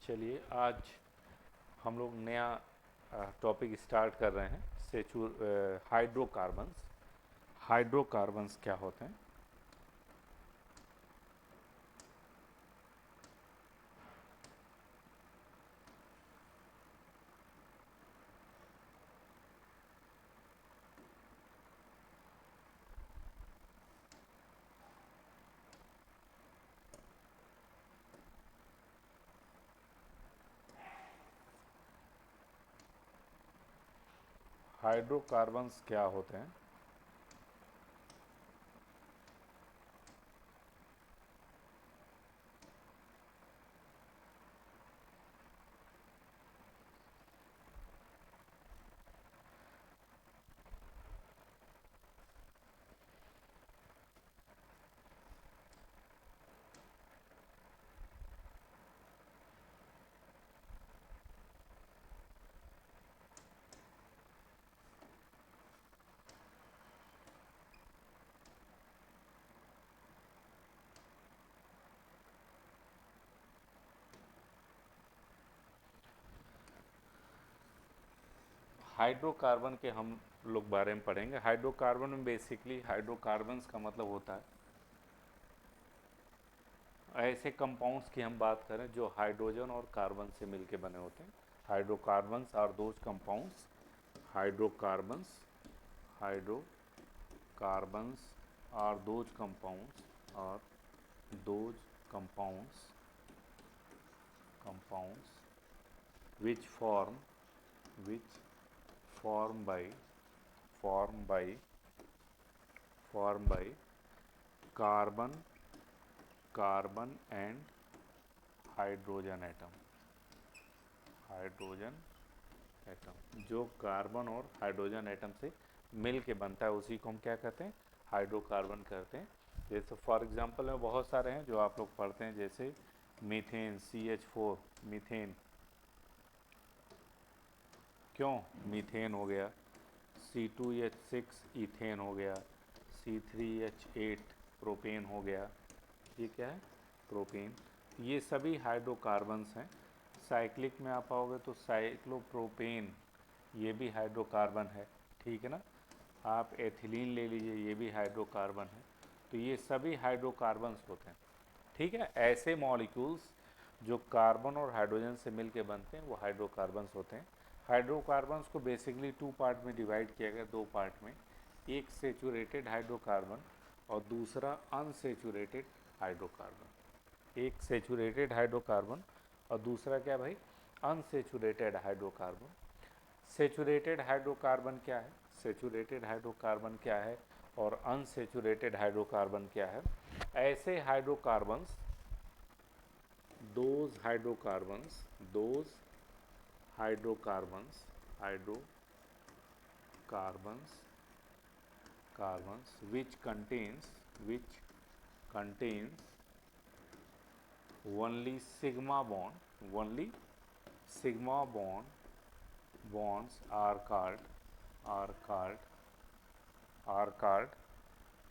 चलिए आज हम लोग नया टॉपिक स्टार्ट कर रहे हैं। हाइड्रोकार्बन्स। हाइड्रोकार्बन्स क्या होते हैं? हाइड्रोकार्बन्स क्या होते हैं? हाइड्रोकार्बन के हम लोग बारे में पढ़ेंगे। हाइड्रोकार्बन में बेसिकली हाइड्रोकार्बन्स का मतलब होता है ऐसे कंपाउंड्स की हम बात करें जो हाइड्रोजन और कार्बन से मिलके बने होते हैं। Hydrocarbons are those compounds. Hydrocarbons hydrocarbons are those compounds और those compounds which form by carbon and hydrogen atom जो कार्बन और हाइड्रोजन एटम से मिल के बनता है उसी को हम क्या कहते हैं? हाइड्रोकार्बन कहते हैं। जैसे फॉर एग्जांपल में बहुत सारे हैं जो आप लोग पढ़ते हैं, जैसे मीथेन CH4 मीथेन। क्यों मीथेन हो गया? C2H6 इथेन हो गया। C3H8 प्रोपेन हो गया। ये क्या है? प्रोपेन। ये सभी हाइड्रोकार्बन्स हैं। साइक्लिक में आप आओगे तो साइक्लोप्रोपेन, ये भी हाइड्रोकार्बन है, ठीक है ना। आप एथिलीन ले लीजिए, ये भी हाइड्रोकार्बन है। तो ये सभी हाइड्रोकार्बन्स होते हैं, ठीक है। ऐसे मॉलिक्यूल्स जो कार्बन और हाइड्रोजन से मिलके बनते हैं वो हाइड्रोकार्बन्स होते हैं। हाइड्रोकार्बन्स को बेसिकली टू पार्ट में डिवाइड किया गया, दो पार्ट में। एक सेचुरेटेड हाइड्रोकार्बन और दूसरा अनसेचुरेटेड हाइड्रोकार्बन। एक सेचुरेटेड हाइड्रोकार्बन और दूसरा क्या भाई? Unsaturated hydrocarbon. सेचुरेटेड हाइड्रोकार्बन क्या है, सेचुरेटेड हाइड्रोकार्बन क्या है और अनसेचुरेटेड हाइड्रोकार्बन क्या है? ऐसे hydrocarbons, those hydrocarbons which contains only sigma bonds are called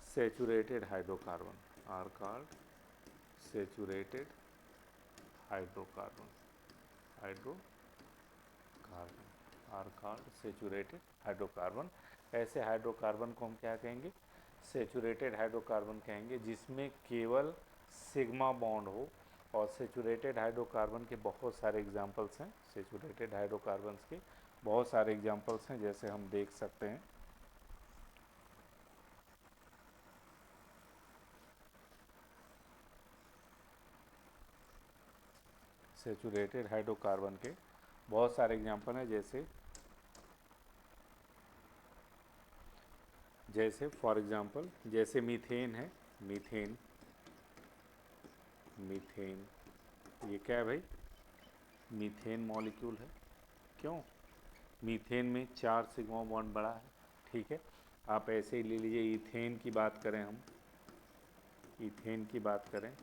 saturated hydrocarbon, are called saturated hydrocarbon are called saturated hydrocarbon। ऐसे हाइड्रोकार्बन को हम क्या कहेंगे? सेचुरेटेड हाइड्रोकार्बन कहेंगे, जिसमें केवल सिग्मा बॉन्ड हो। और सेचुरेटेड हाइड्रोकार्बन के बहुत सारे एग्जांपल्स हैं। सेचुरेटेड हाइड्रोकार्बन्स के बहुत सारे एग्जांपल्स हैं, जैसे हम देख सकते हैं। सेचुरेटेड हाइड्रोकार्बन के बहुत सारे एग्जांपल हैं, जैसे फॉर एग्जांपल जैसे मीथेन है। मीथेन ये क्या है भाई? मीथेन मॉलिक्यूल है। क्यों? मीथेन में 4 सिग्मा बॉन्ड बड़ा है, ठीक है। आप ऐसे ही ले लीजिए, इथेन की बात करें हम, इथेन की बात करें,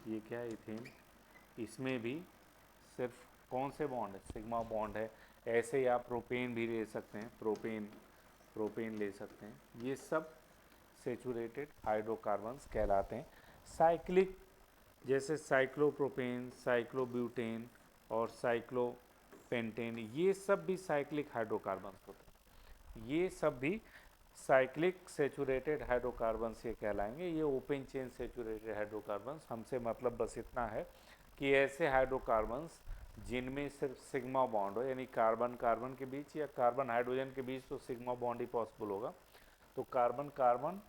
ये क्या है? इथेन। इसमें भी सिर्फ कौन से बॉन्ड है? सिग्मा बॉन्ड है। ऐसे ही आप प्रोपेन भी ले सकते हैं, प्रोपेन ले सकते हैं। ये सब सेचुरेटेड हाइड्रोकार्बन्स कहलाते हैं। साइक्लिक जैसे साइक्लोप्रोपेन, साइक्लोब्यूटेन और साइक्लोपेंटेन, ये सब भी साइक्लिक हाइड्रोकार्बन्स होते हैं। ये सब भी साइक्लिक सेचुरेटेड हाइड्रोकार्बन्स ये कहलाएंगे। ये ओपन चेन सेचुरेटेड हाइड्रोकार्बन्स, हमसे मतलब बस इतना है कि ऐसे हाइड्रोकार्बन्स जिनमें सिर्फ सिग्मा बॉन्ड हो, यानी कार्बन कार्बन के बीच या कार्बन हाइड्रोजन के बीच तो सिग्मा बॉन्ड ही पॉसिबल होगा। तो कार्बन कार्बन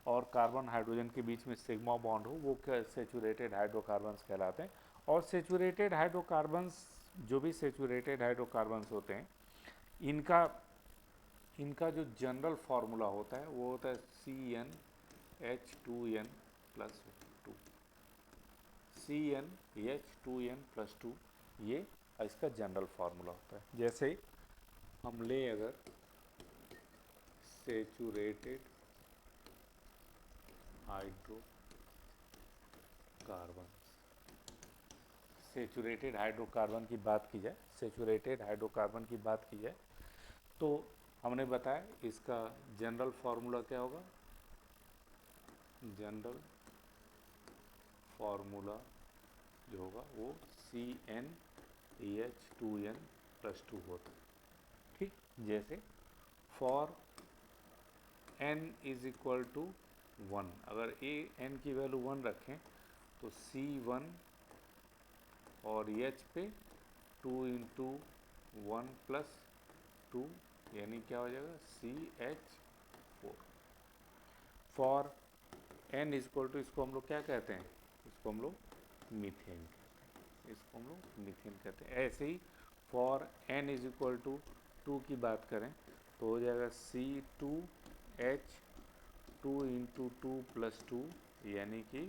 और कार्बन हाइड्रोजन के बीच में सिग्मा बॉन्ड हो, वो सेचुरेटेड हाइड्रोकार्बन्स कहलाते हैं। और सेचुरेटेड हाइड्रोकार्बन्स, जो भी सेचुरेटेड हाइड्रोकार्बन्स होते हैं, इनका जो जनरल फार्मूला होता है वो होता है CnH2n+2, CnH2n+2, ये इसका जनरल फार्मूला होता है। जैसे हम ले अगर सेचुरेटेड हाइड्रोकार्बन, सेचुरेटेड हाइड्रोकार्बन की बात की जाए, सेचुरेटेड हाइड्रोकार्बन की बात की जाए तो हमने बताया इसका जनरल फार्मूला क्या होगा। जनरल फार्मूला जो होगा वो CnH2n+2 होता है। ठीक, जैसे फॉर n = 1, अगर n की वैल्यू 1 रखें तो C1 और H पे 2 × 1+2 यानी क्या हो जाएगा CH4। फॉर n = इसको हम लोग क्या कहते हैं, इसको हम लोग मीथेन कहते हैं, इसको हम लोग मीथेन कहते हैं। ऐसे ही फॉर n = 2 की बात करें तो हो जाएगा C2H2 × 2+2 यानी कि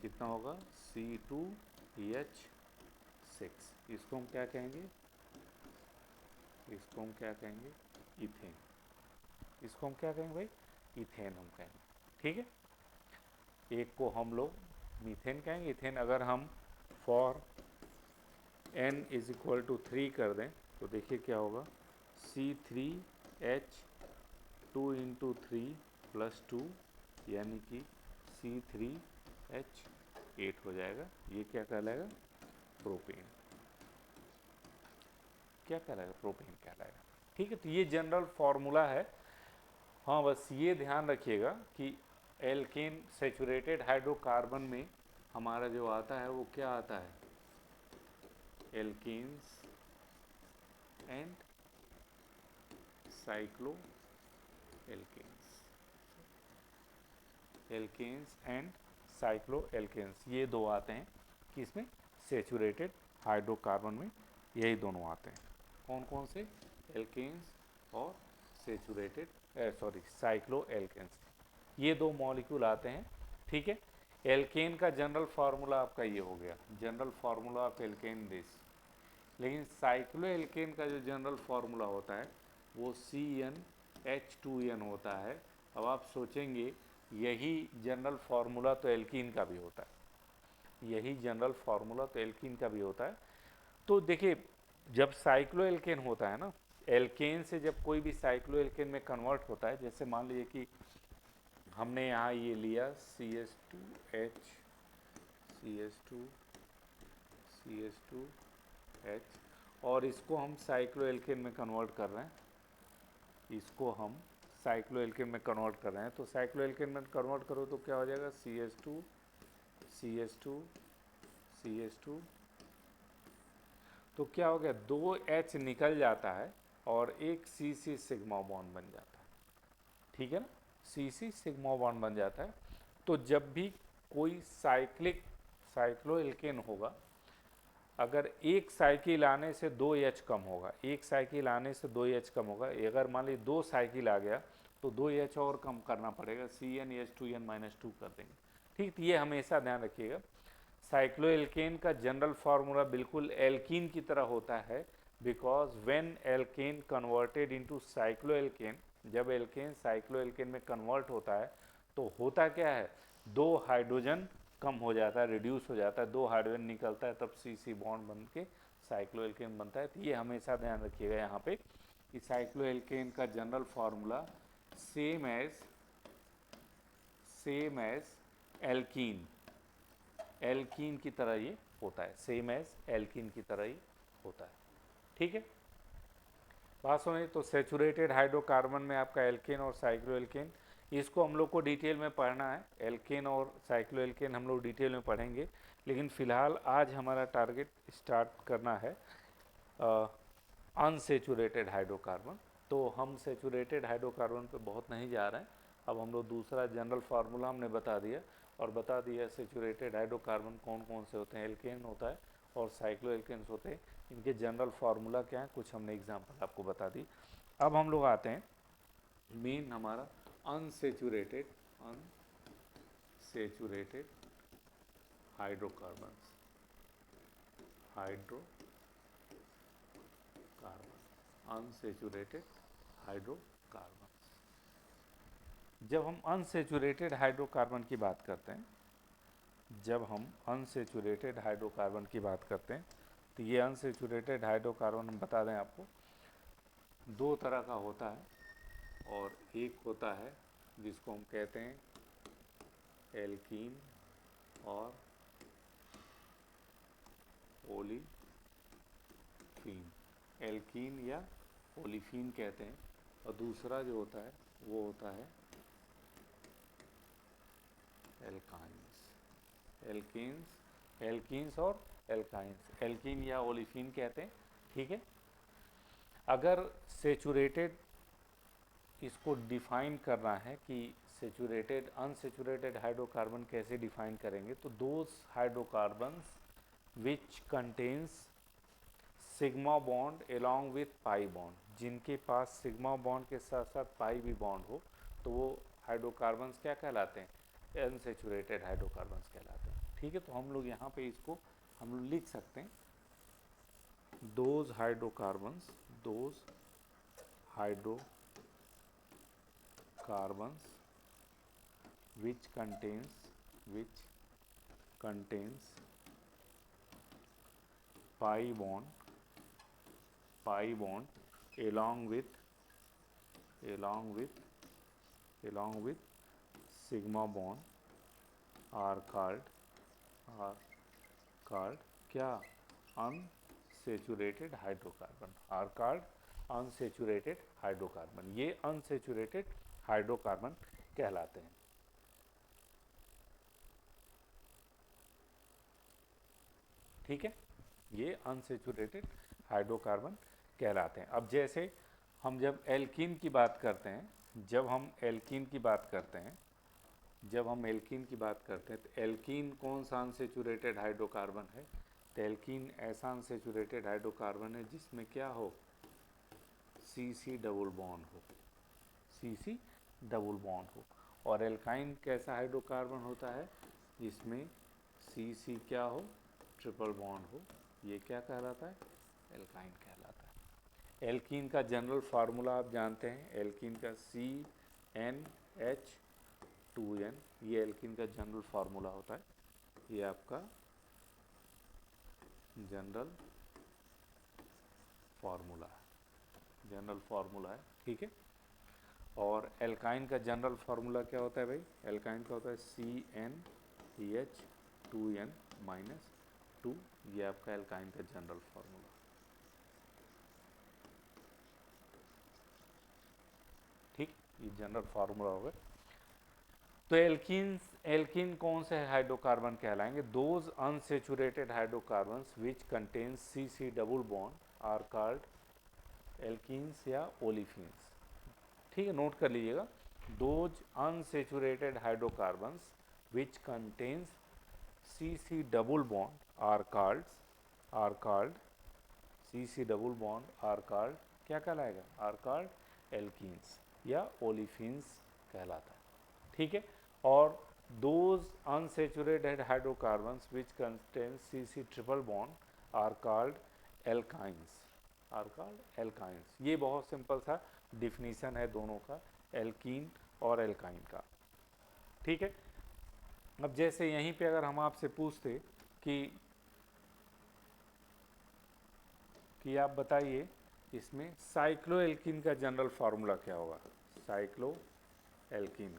कितना होगा C2H6। इसको हम क्या कहेंगे, इसको हम क्या कहेंगे इथेन। इसको हम क्या कहेंगे भाई, इथेन हम कहेंगे। ठीक है, एक को हम लोग मीथेन कहेंगे, इथेन। अगर हम फॉर n = 3 कर दें तो देखिए क्या होगा C3H2 × 3+2 यानी कि C3H8 हो जाएगा। ये क्या कहलाएगा, प्रोपेन। क्या कहलाएगा, प्रोपेन कहलाएगा। ठीक है, तो ये जनरल फार्मूला है। हाँ, बस ये ध्यान रखिएगा कि एल्केन सेचुरेटेड हाइड्रोकार्बन में हमारा जो आता है वो क्या आता है, alkanes and cycloalkanes, alkanes and cycloalkanes, ये दो आते हैं कि इसमें सेचुरेटेड हाइड्रोकार्बन में यही दोनों आते हैं। कौन कौन से, एल्केन्स और सेचुरेटेड साइक्लो एल्केन्स, ये दो मॉलिक्यूल आते हैं। ठीक है, एल्केन का जनरल फार्मूला आपका ये हो गया, general formula of alkene this. लेकिन साइक्लो एल्केन का जो जनरल फार्मूला होता है वो CnH2n होता है। अब आप सोचेंगे यही जनरल फार्मूला तो एल्कीन का भी होता है, यही जनरल फार्मूला तो एल्कीन का भी होता है। तो देखिए, जब साइक्लो एल्केन होता है ना, एल्केन से जब कोई भी साइक्लो एल्केन में कन्वर्ट होता है, जैसे मान लीजिए कि हमने यहाँ ये लिया CH2H और इसको हम साइक्लो एल्केन में कन्वर्ट कर रहे हैं, इसको हम साइक्लो एल्केन में कन्वर्ट कर रहे हैं। तो साइक्लो एल्केन में कन्वर्ट करो तो क्या हो जाएगा CH2 तो क्या हो गया, 2 H निकल जाता है और एक CC सिग्मा बॉन्ड बन जाता है। ठीक है ना, CC सिग्मा बॉन्ड बन जाता है। तो जब भी कोई साइक्लो एल्केन होगा, अगर एक साइकिल आने से 2 H कम होगा, एक साइकिल आने से 2 H कम होगा, अगर मान लीजिए 2 साइकिल आ गया तो 2 H और कम करना पड़ेगा, CnH2n-2 कर देंगे। ठीक, तो ये हमेशा ध्यान रखिएगा। साइक्लो एल्केन का जनरल फार्मूला बिल्कुल एल्कीन की तरह होता है, because when alkane converted into cycloalkane, जब एल्केन साइक्लो एल्केन में कन्वर्ट होता है तो होता क्या है, 2 हाइड्रोजन कम हो जाता है, रिड्यूस हो जाता है, 2 हाइड्रोजन निकलता है, तब CC बॉन्ड बन के साइक्लो एल्केन बनता है। तो ये हमेशा ध्यान रखिएगा यहाँ पे कि साइक्लो एल्केन का general formula same as alkene, alkene की तरह ये होता है, सेम एज एल्कीन की तरह ही होता है। ठीक है, बात सुनिए। तो सेचुरेटेड हाइड्रोकार्बन में आपका एल्केन और साइक्लोएल्केन, इसको हम लोग को डिटेल में पढ़ना है। एल्केन और साइक्लोएल्केन हम लोग डिटेल में पढ़ेंगे, लेकिन फ़िलहाल आज हमारा टारगेट स्टार्ट करना है अनसेचुरेटेड हाइड्रोकार्बन। तो हम सेचुरेटेड हाइड्रोकार्बन पे बहुत नहीं जा रहे हैं। अब हम लोग दूसरा जनरल फार्मूला हमने बता दिया, और बता दिया सेचुरेटेड हाइड्रोकार्बन कौन कौन से होते हैं। एल्केन होता है और साइक्लोएल्केन्स होते हैं, इनके जनरल फार्मूला क्या है, कुछ हमने एग्जांपल आपको बता दी। अब हम लोग आते हैं मेन हमारा अनसेचुरेटेड हाइड्रोकार्बन। Unsaturated hydrocarbon. जब हम अनसेचुरेटेड हाइड्रोकार्बन की बात करते हैं, जब हम अनसेचुरेटेड हाइड्रोकार्बन की बात करते हैं, तो ये अनसेचुरेटेड हाइड्रोकार्बन हम बता दें आपको दो तरह का होता है। और एक होता है जिसको हम कहते हैं एल्कीन और ओलिफीन, एल्कीन या ओलिफीन कहते हैं। और दूसरा जो होता है वो होता है एल्कीन्स और एल्काइंस, एल्कीन या ओलिफीन कहते हैं। ठीक है, अगर सेचुरेटेड इसको डिफाइन करना है कि सेचुरेटेड अनसेचुरेटेड हाइड्रोकार्बन कैसे डिफाइन करेंगे, तो those hydrocarbons which contains sigma bond along with pi bond, जिनके पास सिग्मा बॉन्ड के साथ साथ पाई भी बॉन्ड हो, तो वो हाइड्रोकार्बन्स क्या कहलाते हैं, अनसेचुरेटेड हाइड्रोकार्बन्स कहलाते हैं। ठीक है, तो हम लोग यहाँ पे इसको हम लोग लिख सकते हैं those hydrocarbons which contains pi bond along with sigma bond are called क्या, unsaturated hydrocarbon, are called unsaturated hydrocarbon. ये अनसेचुरेटेड हाइड्रोकार्बन कहलाते हैं। ठीक है, ये अनसेचुरेटेड हाइड्रोकार्बन कहलाते हैं। अब जैसे हम जब एल्कीन की बात करते हैं, जब हम एल्कीन की बात करते हैं तो एल्कीन कौन सा अनसेचुरेटेड हाइड्रोकार्बन है, तो एल्कीन ऐसा अनसेचुरेटेड हाइड्रोकार्बन है जिसमें क्या हो, CC डबल बॉन्ड हो। और एल्काइन कैसा हाइड्रोकार्बन होता है जिसमें CC क्या हो, ट्रिपल बॉन्ड हो, ये क्या कहलाता है, एल्काइन कहलाता है। एल्कीन का जनरल फार्मूला आप जानते हैं, एल्कीन का CnH2n, ये एल्कीन का जनरल फार्मूला होता है, ये आपका जनरल फार्मूला है। ठीक है, और एल्काइन का जनरल फार्मूला क्या होता है भाई, एल्काइन का होता है CnH2n-2, ये आपका एल्काइन का जनरल फार्मूला। ठीक, ये जनरल फार्मूला होगा। तो एल्कीन कौन से हाइड्रोकार्बन कहलाएंगे, those unsaturated hydrocarbons which contains CC double bond are called alkenes या ओलिफिन्स। ठीक है, नोट कर लीजिएगा, those unsaturated hydrocarbons which contains CC double bond are called CC double bond are called क्या कहलाएगा, आर कॉल्ड एल्कीन्स या olefins कहलाता है। ठीक है, और those unsaturated hydrocarbons which contains CC triple bond are called alkynes. ये बहुत सिंपल सा डिफिनीशन है दोनों का, एल्कीन और एल्काइन का। ठीक है, अब जैसे यहीं पे अगर हम आपसे पूछते कि आप बताइए इसमें साइक्लोएल्कीन का जनरल फार्मूला क्या होगा, साइक्लोएल्कीन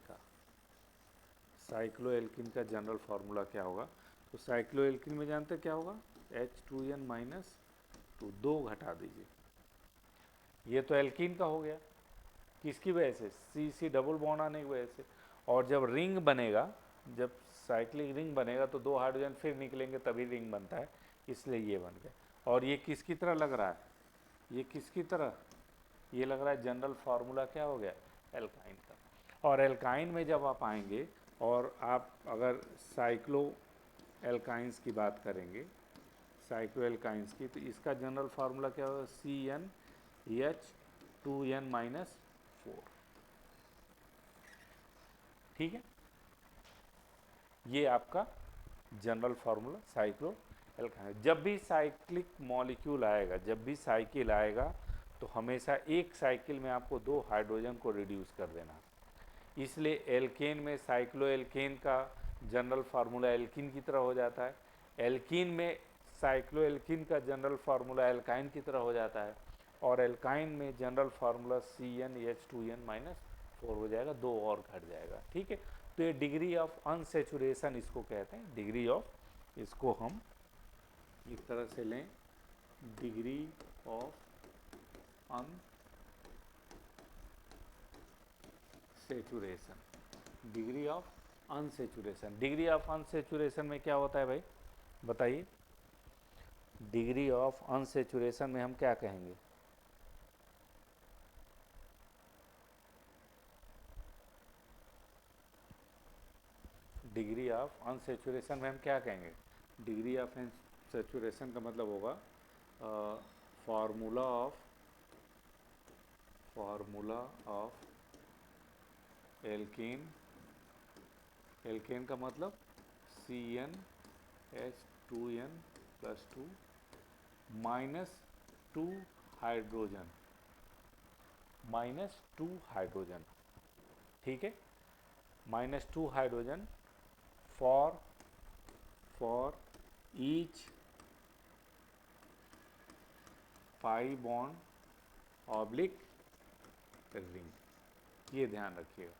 का जनरल फार्मूला क्या होगा, तो साइक्लोएल्किन में जानते क्या होगा, H2N माइनस 2, 2 घटा दीजिए। ये तो एल्कीन का हो गया, किसकी वजह से, सी डबल बॉन्ड आने की वजह से। और जब रिंग बनेगा, जब साइक्लिक रिंग बनेगा तो 2 हाइड्रोजन फिर निकलेंगे तभी रिंग बनता है, इसलिए ये बन गया। और ये किसकी तरह लग रहा है, ये किसकी तरह, ये लग रहा है जनरल फार्मूला क्या हो गया, एल्काइन का। और एल्काइन में जब आप आएंगे और आप अगर साइक्लो एल्काइंस की बात करेंगे, साइक्लो एल्काइंस की, तो इसका जनरल फार्मूला क्या होगा, CnH2n माइनस 4। ठीक है, ये आपका जनरल फार्मूला साइक्लो एल्काइन। जब भी साइक्लिक मॉलिक्यूल आएगा, जब भी साइकिल आएगा, तो हमेशा एक साइकिल में आपको 2 हाइड्रोजन को रिड्यूस कर देना। इसलिए एल्केन में साइक्लो एल्केन का जनरल फार्मूला एल्कीन की तरह हो जाता है, एल्कीन में साइक्लो एल्कीन का जनरल फार्मूला एल्काइन की तरह हो जाता है, और एल्काइन में जनरल फार्मूला CnH2n माइनस 4 हो जाएगा, 2 और घट जाएगा। ठीक है, तो ये डिग्री ऑफ अनसेचुरेशन इसको कहते हैं, डिग्री ऑफ, इसको हम एक तरह से लें, degree of unsaturation, degree of unsaturation. Degree of unsaturation में क्या होता है भाई, बताइए, डिग्री ऑफ अनसेचुरेशन में हम क्या कहेंगे, डिग्री ऑफ अनसेचुरेशन में हम क्या कहेंगे, डिग्री ऑफ अनसेचुरेशन का मतलब होगा फार्मूला ऑफ एल्केन, एल्केन का मतलब CnH2n plus 2 minus 2 hydrogen, minus 2 hydrogen. ठीक है, minus 2 hydrogen for each pi bond oblique ring, ये ध्यान रखिएगा,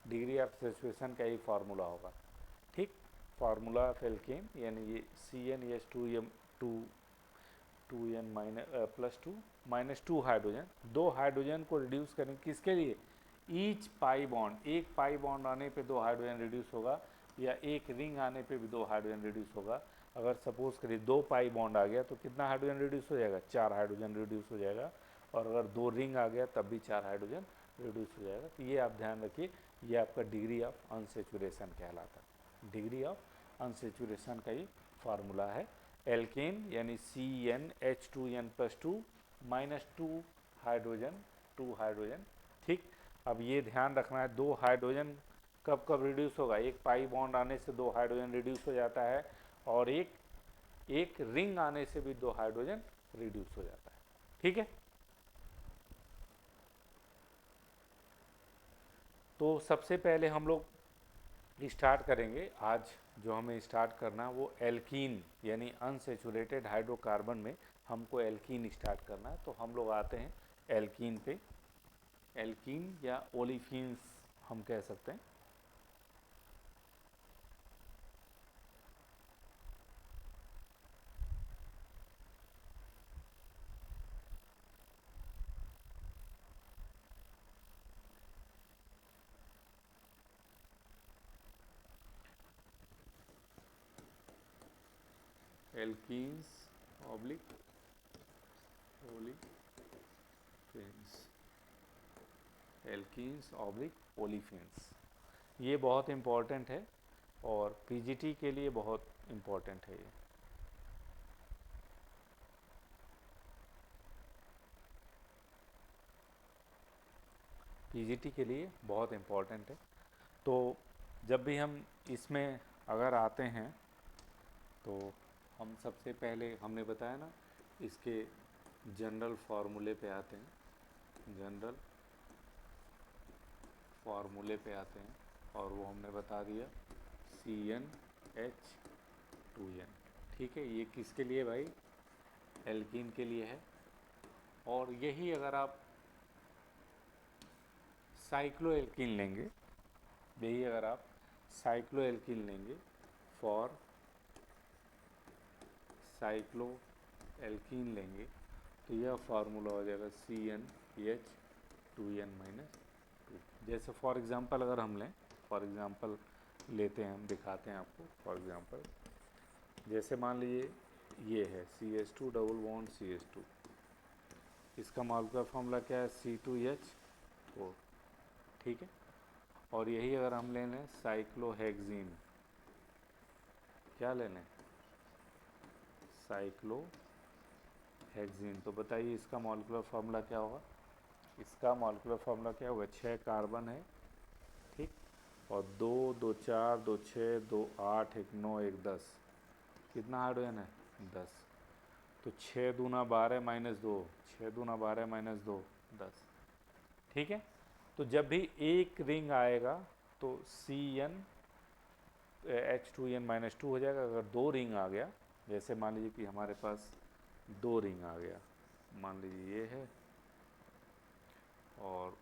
डिग्री ऑफ सेचुरेशन का ही फार्मूला होगा। ठीक, फार्मूला ऑफ एल्केन यानी ये CnH2n minus plus 2 minus 2 hydrogen, 2 hydrogen को रिड्यूस करें किसके लिए, ईच पाई बॉन्ड, एक पाई बॉन्ड आने पे 2 हाइड्रोजन रिड्यूस होगा, या एक रिंग आने पे भी 2 हाइड्रोजन रिड्यूस होगा। अगर सपोज करिए 2 पाई बॉन्ड आ गया तो कितना हाइड्रोजन रिड्यूस हो जाएगा, 4 हाइड्रोजन रिड्यूस हो जाएगा। और अगर 2 रिंग आ गया तब भी 4 हाइड्रोजन रिड्यूस हो जाएगा। तो ये आप ध्यान रखिए, ये आपका डिग्री ऑफ अनसेचुरेशन कहलाता है, डिग्री ऑफ अनसेचुरेशन का ही फार्मूला है। एल्केन यानी CnH2n plus 2 minus 2 hydrogen, 2 hydrogen. ठीक, अब ये ध्यान रखना है, 2 हाइड्रोजन कब कब रिड्यूस होगा, एक पाई बॉन्ड आने से 2 हाइड्रोजन रिड्यूस हो जाता है, और एक रिंग आने से भी 2 हाइड्रोजन रिड्यूस हो जाता है। ठीक है, तो सबसे पहले हम लोग स्टार्ट करेंगे, आज जो हमें स्टार्ट करना वो एल्कीन यानी अनसेचुरेटेड हाइड्रोकार्बन में हमको एल्कीन स्टार्ट करना है। तो हम लोग आते हैं एल्कीन पे, एल्कीन या ओलिफिन्स हम कह सकते हैं। Alkenes oblique olefins, alkenes oblique olefins, ये बहुत इम्पॉर्टेंट है और पीजीटी के लिए बहुत इम्पॉर्टेंट है। ये पीजीटी के लिए बहुत इम्पॉर्टेंट है। तो जब भी हम इसमें अगर आते हैं तो हम सबसे पहले, हमने बताया ना, इसके जनरल फार्मूले पे आते हैं, जनरल फार्मूले पे आते हैं, और वो हमने बता दिया CnH2n। ठीक है, ये किसके लिए भाई, एल्कीन के लिए है। और यही अगर आप साइक्लोएल्कीन लेंगे, यही अगर आप साइक्लोएल्कीन लेंगे फॉर साइक्लो एल्कीन लेंगे तो यह फार्मूला हो जाएगा CnH2n-2। जैसे फॉर एग्ज़ाम्पल अगर हम लें, फॉर एग्ज़ाम्पल लेते हैं, हम दिखाते हैं आपको फॉर एग्ज़ाम्पल। जैसे मान लीजिए ये है CH2 डबल बॉन्ड CH2, इसका मॉलिक्यूलर फार्मूला क्या है C2H4, ठीक है। और यही अगर हम ले लें साइक्लोहेक्सीन, क्या ले लें साइक्लोहेक्सीन, तो बताइए इसका मॉलिक्यूलर फार्मूला क्या होगा। इसका मॉलिक्यूलर फार्मूला क्या होगा, 6 कार्बन है, ठीक, और 2 2 4 2 6 2 8 1 9 1 10, कितना हाइड्रोजन है 10, तो 6 दूना 12 माइनस 2, 6 दूना 12 माइनस 2 10, ठीक है। तो जब भी एक रिंग आएगा तो CnH2n-2 हो जाएगा। अगर दो रिंग आ गया, जैसे मान लीजिए कि हमारे पास दो रिंग आ गया, मान लीजिए ये है और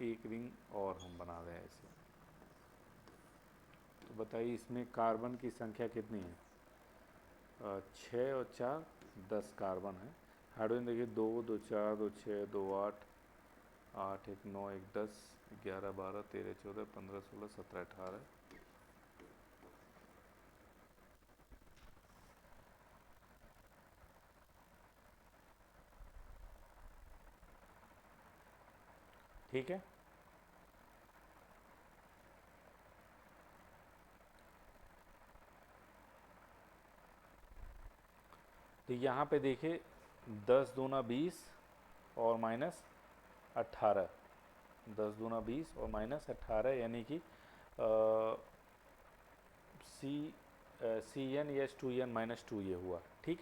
एक रिंग और हम बना रहे हैं ऐसे, तो बताइए इसमें कार्बन की संख्या कितनी है, 6 और 4 10 कार्बन है। हाइड्रोजन देखिए 2 2 4 2 6 2 8 8 1 9 1 10 11 12 13 14 15 16 17 18, ठीक है। तो यहाँ पे देखिए 10 दूना 20 और माइनस 18, 10 दूना 20 और माइनस 18, यानी कि CnH2n-2 ये हुआ, ठीक।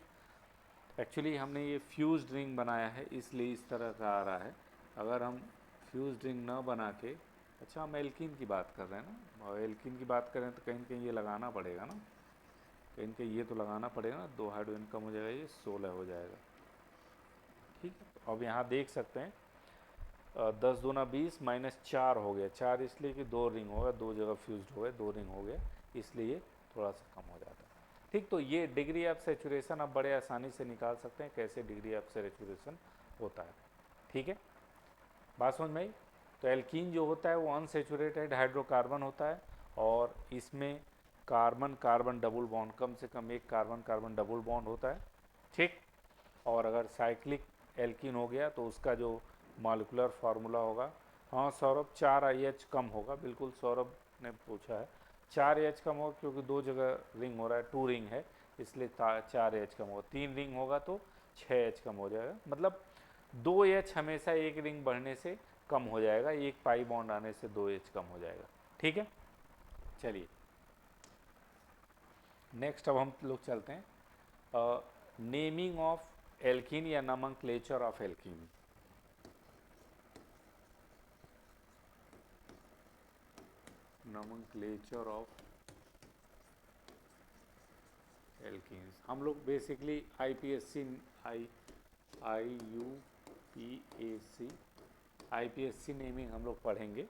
एक्चुअली हमने ये फ्यूज्ड रिंग बनाया है इसलिए इस तरह का आ रहा है। अगर हम फ्यूज्ड रिंग ना बना के, अच्छा हम एल्कीन की बात कर रहे हैं ना, और एल्कीन की बात करें तो कहीं ना कहीं ये लगाना पड़ेगा ना, कहीं ना कहीं ये तो लगाना पड़ेगा ना, 2 हाइड्रोजन कम हो जाएगा, ये 16 हो जाएगा, ठीक है। तो अब यहाँ देख सकते हैं 10 दूना 20 माइनस 4 हो गया, 4 इसलिए कि दो रिंग होगा, दो जगह फ्यूज्ड हो गए, दो रिंग हो गया, इसलिए थोड़ा सा कम हो जाता है, ठीक। तो ये डिग्री ऑफ सेचुरेशन आप बड़े आसानी से निकाल सकते हैं, कैसे डिग्री ऑफ सेचुरेशन होता है, ठीक है। बात समझ में आई। तो एल्कीन जो होता है वो अनसेचुरेटेड हाइड्रोकार्बन होता है, और इसमें कार्बन कार्बन डबल बॉन्ड, कम से कम एक कार्बन कार्बन डबल बॉन्ड होता है, ठीक। और अगर साइक्लिक एल्कीन हो गया तो उसका जो मॉलिक्यूलर फार्मूला होगा, हाँ सौरभ 4IH कम होगा, बिल्कुल सौरभ ने पूछा है, 4H कम होगा क्योंकि दो जगह रिंग हो रहा है, 2 रिंग है इसलिए 4H कम होगा, 3 रिंग होगा तो 6H कम हो जाएगा, मतलब 2H हमेशा एक रिंग बढ़ने से कम हो जाएगा, एक पाई बॉन्ड आने से 2H कम हो जाएगा, ठीक है। चलिए नेक्स्ट अब हम लोग चलते हैं नेमिंग ऑफ एल्कीन या nomenclature of alkene. Nomenclature of alkenes हम लोग बेसिकली IPSC IUPAC नेमिंग हम लोग पढ़ेंगे,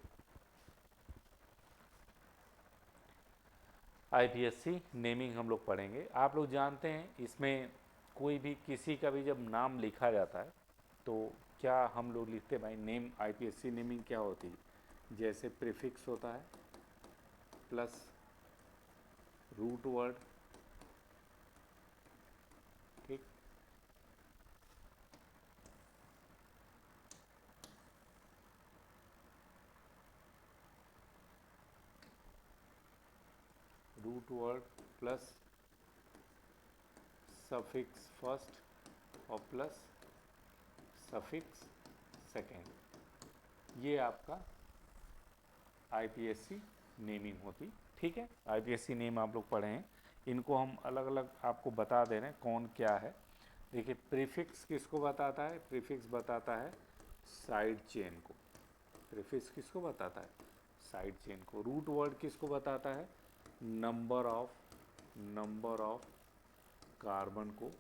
IPSC नेमिंग हम लोग पढ़ेंगे। आप लोग जानते हैं इसमें कोई भी किसी का भी जब नाम लिखा जाता है तो क्या हम लोग लिखते हैं भाई नेम, IPSC नेमिंग क्या होती है, जैसे प्रीफिक्स होता है प्लस रूट वर्ड, ठीक, root word plus suffix first और प्लस सफिक्स सेकेंड, ये आपका IPSC नेमिंग होती, ठीक है। IPSC नेम आप लोग पढ़े हैं, इनको हम अलग अलग आपको बता दे रहे हैं कौन क्या है। देखिए प्रीफिक्स किसको बताता है, प्रीफिक्स बताता है साइड चेन को, प्रीफिक्स किसको बताता है साइड चेन को। रूट वर्ड किसको बताता है, नंबर ऑफ कार्बन को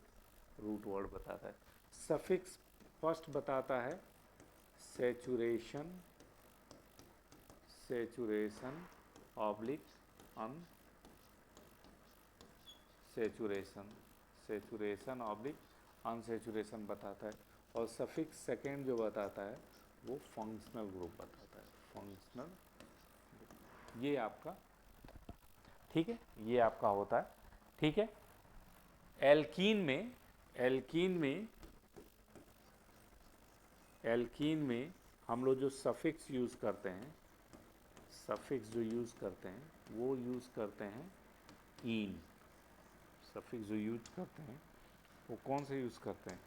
रूट वर्ड बताता है। सफिक्स फर्स्ट बताता है saturation, oblique unsaturation, saturation oblique unsaturation बताता है, और सफिक्स सेकेंड जो बताता है वो फंक्शनल ग्रुप बताता है, फंक्शनल, ये आपका, ठीक है, ये आपका होता है, ठीक है। एल्कीन में हम लोग जो सफिक्स यूज़ करते हैं, सफिक्स जो यूज़ करते हैं वो यूज़ करते हैं ईन, सफिक्स जो यूज करते हैं वो कौन से यूज़ करते हैं,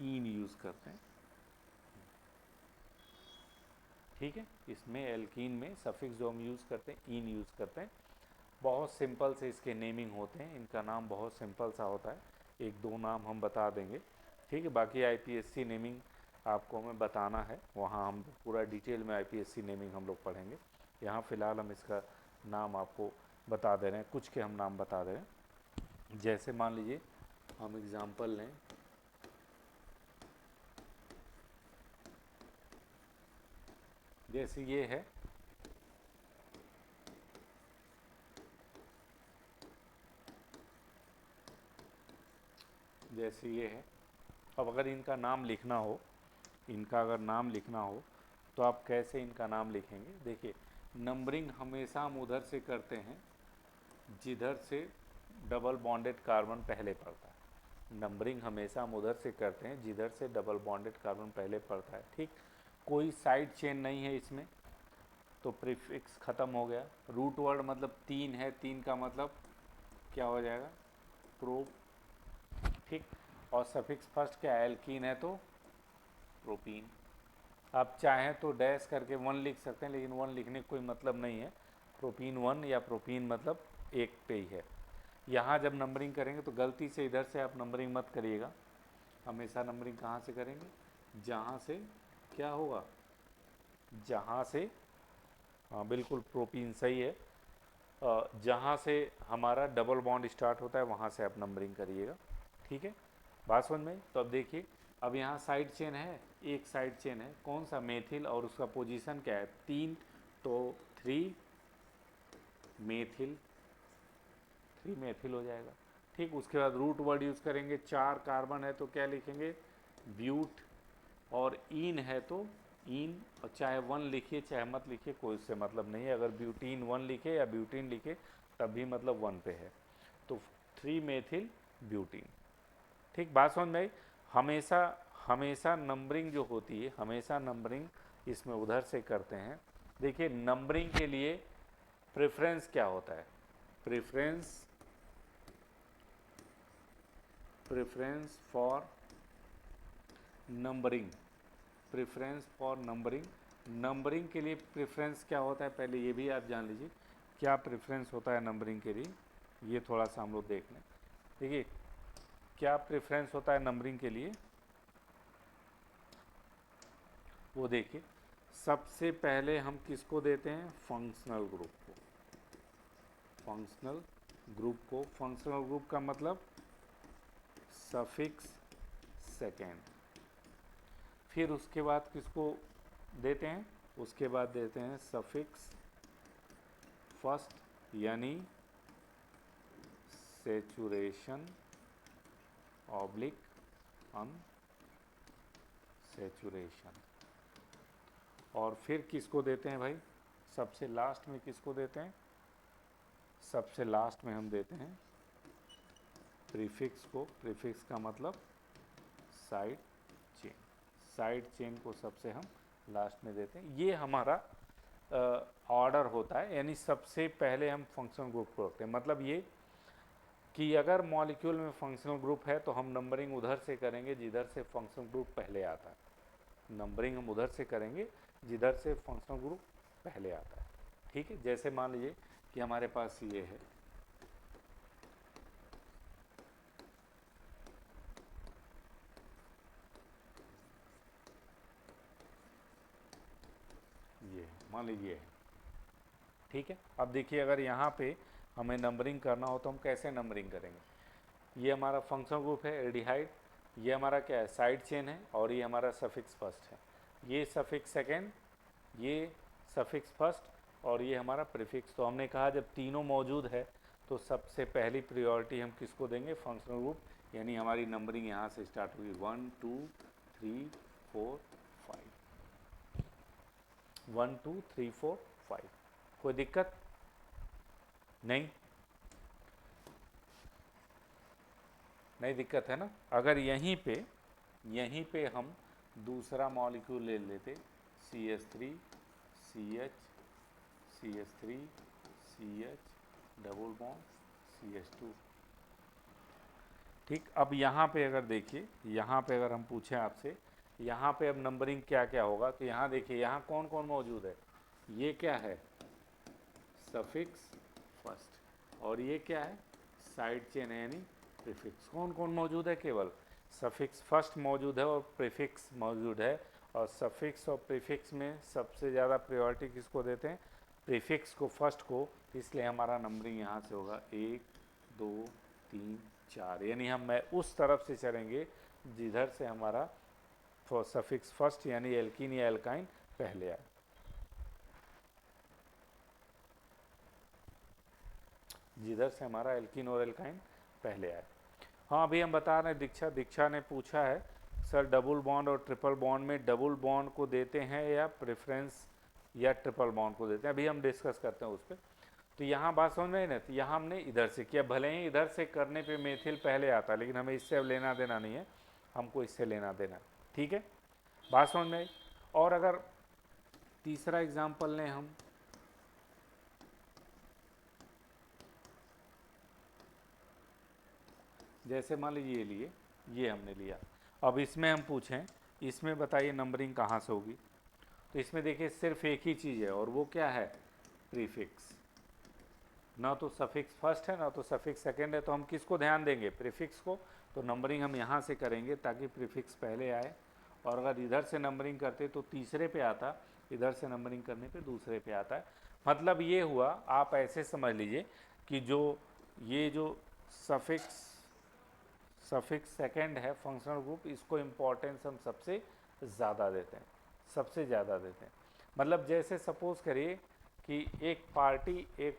ईन यूज़ करते हैं, ठीक है। इसमें एल्कीन में सफिक्स जो हम यूज़ करते हैं ईन यूज़ करते हैं। बहुत सिंपल से इसके नेमिंग होते हैं, इनका नाम बहुत सिंपल सा होता है, एक दो नाम हम बता देंगे, ठीक है। बाकी आईपीएससी नेमिंग आपको हमें बताना है, वहाँ हम पूरा डिटेल में आईपीएससी नेमिंग हम लोग पढ़ेंगे। यहाँ फ़िलहाल हम इसका नाम आपको बता दे रहे हैं, कुछ के हम नाम बता दे रहे हैं। जैसे मान लीजिए हम एग्ज़ाम्पल लें, जैसे ये है, जैसे ये है। अब अगर इनका नाम लिखना हो, इनका अगर नाम लिखना हो तो आप कैसे इनका नाम लिखेंगे, देखिए नंबरिंग हमेशा हम उधर से करते हैं जिधर से डबल बॉन्डेड कार्बन पहले पड़ता है, नंबरिंग हमेशा हम उधर से करते हैं जिधर से डबल बॉन्डेड कार्बन पहले पड़ता है, ठीक। कोई साइड चेन नहीं है इसमें तो प्रीफिक्स ख़त्म हो गया। रूट वर्ड मतलब 3 है, 3 का मतलब क्या हो जाएगा, प्रो, ठीक। और सफिक्स फर्स्ट क्या, एल्कीन है तो प्रोपीन। आप चाहें तो डैश करके 1 लिख सकते हैं, लेकिन 1 लिखने का कोई मतलब नहीं है, प्रोपीन 1 या प्रोपीन मतलब एक पे ही है। यहाँ जब नंबरिंग करेंगे तो गलती से इधर से आप नंबरिंग मत करिएगा, हमेशा नंबरिंग कहाँ से करेंगे, जहाँ से क्या होगा, जहाँ से, हाँ बिल्कुल प्रोपीन सही है, जहाँ से हमारा डबल बॉन्ड स्टार्ट होता है वहाँ से आप नंबरिंग करिएगा, ठीक है। बात समझ में। तो अब देखिए, अब यहाँ साइड चेन है, एक साइड चेन है, कौन सा, मेथिल, और उसका पोजीशन क्या है 3, तो 3 मेथिल, 3 मेथिल हो जाएगा, ठीक। उसके बाद रूट वर्ड यूज़ करेंगे, 4 कार्बन है तो क्या लिखेंगे, ब्यूट, और ईन है तो ईन, और चाहे 1 लिखिए चाहे मत लिखिए कोई उससे मतलब नहीं है, अगर ब्यूटीन 1 लिखे या ब्यूटीन लिखे तब भी मतलब 1 पे है, तो 3 मेथिल ब्यूटीन, ठीक। बात समझ में आई। हमेशा हमेशा नंबरिंग जो होती है, हमेशा नंबरिंग इसमें उधर से करते हैं। देखिए नंबरिंग के लिए प्रेफरेंस क्या होता है, preference, preference for numbering, preference for numbering, numbering के लिए प्रेफरेंस क्या होता है पहले ये भी आप जान लीजिए, क्या प्रेफरेंस होता है नंबरिंग के लिए, ये थोड़ा सा हम लोग देख लें। देखिए क्या प्रेफरेंस होता है नंबरिंग के लिए, वो देखिए सबसे पहले हम किसको देते हैं, फंक्शनल ग्रुप को, फंक्शनल ग्रुप को, फंक्शनल ग्रुप का मतलब सफिक्स सेकेंड। फिर उसके बाद किसको देते हैं, उसके बाद देते हैं सफिक्स फर्स्ट, यानी सेचुरेशन ऑब्लिक अनसेचुरेशन। और फिर किसको देते हैं भाई, सबसे लास्ट में किसको देते हैं, सबसे लास्ट में हम देते हैं प्रीफिक्स को, प्रीफिक्स का मतलब साइड चेन, साइड चेन को सबसे हम लास्ट में देते हैं। ये हमारा ऑर्डर होता है, यानी सबसे पहले हम फंक्शनल ग्रुप को रखते हैं, मतलब ये कि अगर मॉलिक्यूल में फंक्शनल ग्रुप है तो हम नंबरिंग उधर से करेंगे जिधर से फंक्शनल ग्रुप पहले आता है, नंबरिंग हम उधर से करेंगे जिधर से फंक्शनल ग्रुप पहले आता है, ठीक है। जैसे मान लीजिए कि हमारे पास ये है, ये मान लीजिए है, ठीक है। अब देखिए अगर यहाँ पे हमें नंबरिंग करना हो तो हम कैसे नंबरिंग करेंगे, ये हमारा फंक्शनल ग्रुप है एल्डिहाइड, ये हमारा क्या है साइड चेन है, और ये हमारा सफिक्स फर्स्ट है, ये सफिक्स सेकेंड, ये सफिक्स फर्स्ट, और ये हमारा प्रीफिक्स। तो हमने कहा जब तीनों मौजूद है तो सबसे पहली प्रायोरिटी हम किसको देंगे, फंक्शनल ग्रुप यानी हमारी नंबरिंग यहाँ से स्टार्ट हुई 1 2 3 4 5, 1 2 3 4 5। कोई दिक्कत नहीं? नहीं दिक्कत है ना। अगर यहीं पे हम दूसरा मॉलिक्यूल ले लेते CH3 CH CH3 CH double bond CH2, ठीक। अब यहाँ पे अगर देखिए, यहाँ पे अगर हम पूछें आपसे, यहाँ पे अब नंबरिंग क्या क्या होगा, तो यहाँ देखिए यहाँ कौन कौन मौजूद है। ये क्या है, सफिक्स फर्स्ट, और ये क्या है, साइड चेन है यानी प्रीफिक्स। कौन कौन मौजूद है, केवल सफिक्स फर्स्ट मौजूद है और प्रीफिक्स मौजूद है। और सफिक्स और प्रीफिक्स में सबसे ज़्यादा प्रायोरिटी किसको देते हैं, प्रीफिक्स को, फर्स्ट को। इसलिए हमारा नंबरिंग यहाँ से होगा 1 2 3 4, यानी हम उस तरफ से चलेंगे जिधर से हमारा सफिक्स फर्स्ट यानी एल्कीन या एल्काइन पहले आए। जिधर से हमारा एल्कीन और एल्काइन पहले आए। हाँ, अभी हम बता रहे हैं, दीक्षा ने पूछा है सर डबल बॉन्ड और ट्रिपल बॉन्ड में डबल बॉन्ड को देते हैं या प्रेफरेंस या ट्रिपल बॉन्ड को देते हैं, अभी हम डिस्कस करते हैं उस पर। तो यहाँ बात समझ में आई ना, तो यहाँ हमने इधर से किया, भले ही इधर से करने पे मेथिल पहले आता है, लेकिन हमें इससे अब लेना देना नहीं है, हमको इससे लेना देना, ठीक है, बात समझ में आई। और अगर तीसरा एग्जाम्पल लें हम, जैसे मान लीजिए लिए, ये हमने लिया, अब इसमें हम पूछें, इसमें बताइए नंबरिंग कहाँ से होगी। तो इसमें देखिए सिर्फ एक ही चीज़ है, और वो क्या है, प्रीफिक्स। ना तो सफिक्स फर्स्ट है ना तो सफिक्स सेकंड है, तो हम किसको ध्यान देंगे, प्रीफिक्स को। तो नंबरिंग हम यहाँ से करेंगे ताकि प्रीफिक्स पहले आए, और अगर इधर से नंबरिंग करते तो तीसरे पे आता, इधर से नंबरिंग करने पे दूसरे पे आता है। मतलब ये हुआ, आप ऐसे समझ लीजिए कि ये जो सफिक्स सेकंड है फंक्शनल ग्रुप, इसको इम्पोर्टेंस हम सबसे ज़्यादा देते हैं, सबसे ज़्यादा देते हैं। मतलब जैसे सपोज़ करिए कि एक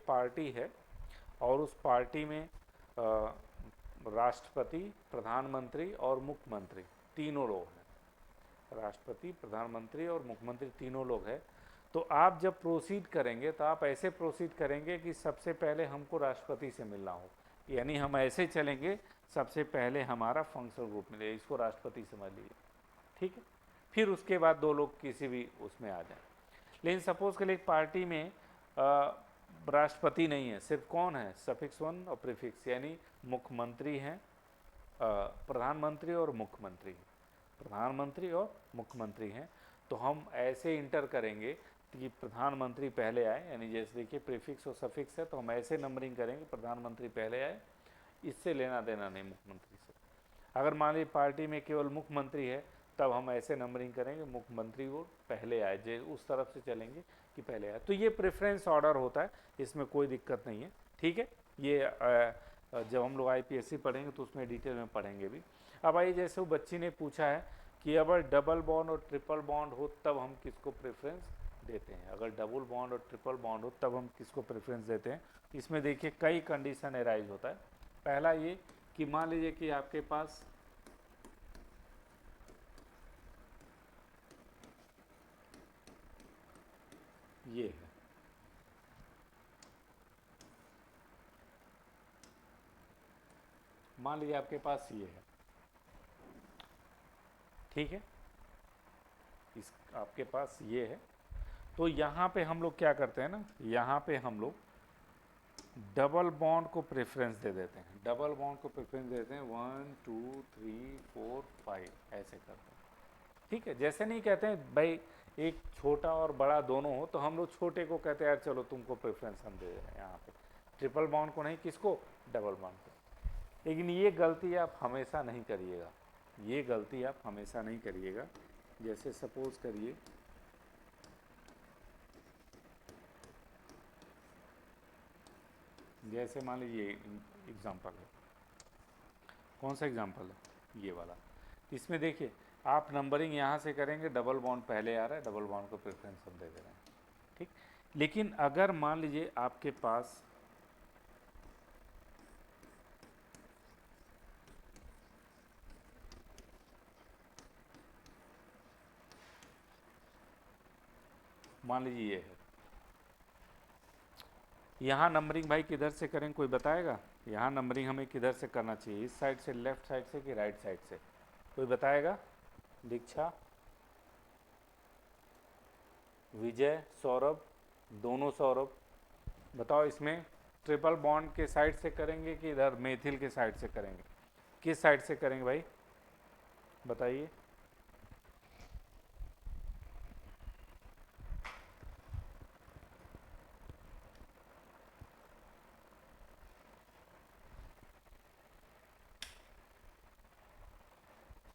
पार्टी है, और उस पार्टी में राष्ट्रपति, प्रधानमंत्री और मुख्यमंत्री तीनों लोग हैं। राष्ट्रपति, प्रधानमंत्री और मुख्यमंत्री तीनों लोग हैं। तो आप जब प्रोसीड करेंगे तो आप ऐसे प्रोसीड करेंगे कि सबसे पहले हमको राष्ट्रपति से मिलना हो, यानी हम ऐसे चलेंगे, सबसे पहले हमारा फंक्शनल ग्रुप मिले, इसको राष्ट्रपति समझ लीजिए, ठीक है। फिर उसके बाद दो लोग किसी भी उसमें आ जाएं। लेकिन सपोज के लिए एक पार्टी में राष्ट्रपति नहीं है, सिर्फ कौन है, सफिक्स वन और प्रीफिक्स, यानी मुख्यमंत्री हैं, प्रधानमंत्री और मुख्यमंत्री, प्रधानमंत्री और मुख्यमंत्री हैं। तो हम ऐसे इंटर करेंगे कि प्रधानमंत्री पहले आए, यानी जैसे देखिए प्रीफिक्स और सफिक्स है, तो हम ऐसे नंबरिंग करेंगे प्रधानमंत्री पहले आए, इससे लेना देना नहीं मुख्यमंत्री से। अगर मान लीजिए पार्टी में केवल मुख्यमंत्री है, तब हम ऐसे नंबरिंग करेंगे मुख्यमंत्री वो पहले आए, जो उस तरफ से चलेंगे कि पहले आए। तो ये प्रेफरेंस ऑर्डर होता है, इसमें कोई दिक्कत नहीं है, ठीक है। ये जब हम लोग IPSC पढ़ेंगे तो उसमें डिटेल में पढ़ेंगे भी। अब आइए, जैसे वो बच्ची ने पूछा है कि अगर डबल बॉन्ड और ट्रिपल बॉन्ड हो तब हम किसको प्रेफरेंस देते हैं, अगर डबल बॉन्ड और ट्रिपल बॉन्ड हो तब हम किसको प्रेफरेंस देते हैं। इसमें देखिए कई कंडीशन एराइज होता है। पहला ये कि मान लीजिए कि आपके पास ये है, मान लीजिए आपके पास ये है, ठीक है, इस आपके पास ये है। तो यहाँ पे हम लोग क्या करते हैं ना, यहाँ पे हम लोग डबल बॉन्ड को प्रेफरेंस दे देते हैं, डबल बॉन्ड को प्रेफरेंस देते हैं, 1 2 3 4 5 ऐसे करते हैं, ठीक है। जैसे नहीं कहते हैं भाई एक छोटा और बड़ा दोनों हो, तो हम लोग छोटे को कहते हैं यार चलो तुमको प्रेफरेंस हम दे रहे हैं यहाँ पे, ट्रिपल बॉन्ड को नहीं, किसको, डबल बॉन्ड को। लेकिन ये गलती आप हमेशा नहीं करिएगा, ये गलती आप हमेशा नहीं करिएगा। जैसे सपोज करिए जैसे मान लीजिए एग्जांपल है, कौन सा एग्जांपल है, ये वाला। इसमें देखिए आप नंबरिंग यहाँ से करेंगे, डबल बॉन्ड पहले आ रहा है, डबल बॉन्ड को प्रेफरेंस हम दे दे रहे हैं, ठीक। लेकिन अगर मान लीजिए आपके पास मान लीजिए ये है। यहाँ नंबरिंग भाई किधर से करें, कोई बताएगा? यहाँ नंबरिंग हमें किधर से करना चाहिए, इस साइड से, लेफ्ट साइड से कि राइट साइड से, कोई बताएगा? दीक्षा, विजय, सौरभ, दोनों सौरभ, बताओ इसमें ट्रिपल बॉन्ड के साइड से करेंगे कि इधर मेथिल के साइड से करेंगे? किस साइड से करेंगे भाई, बताइए।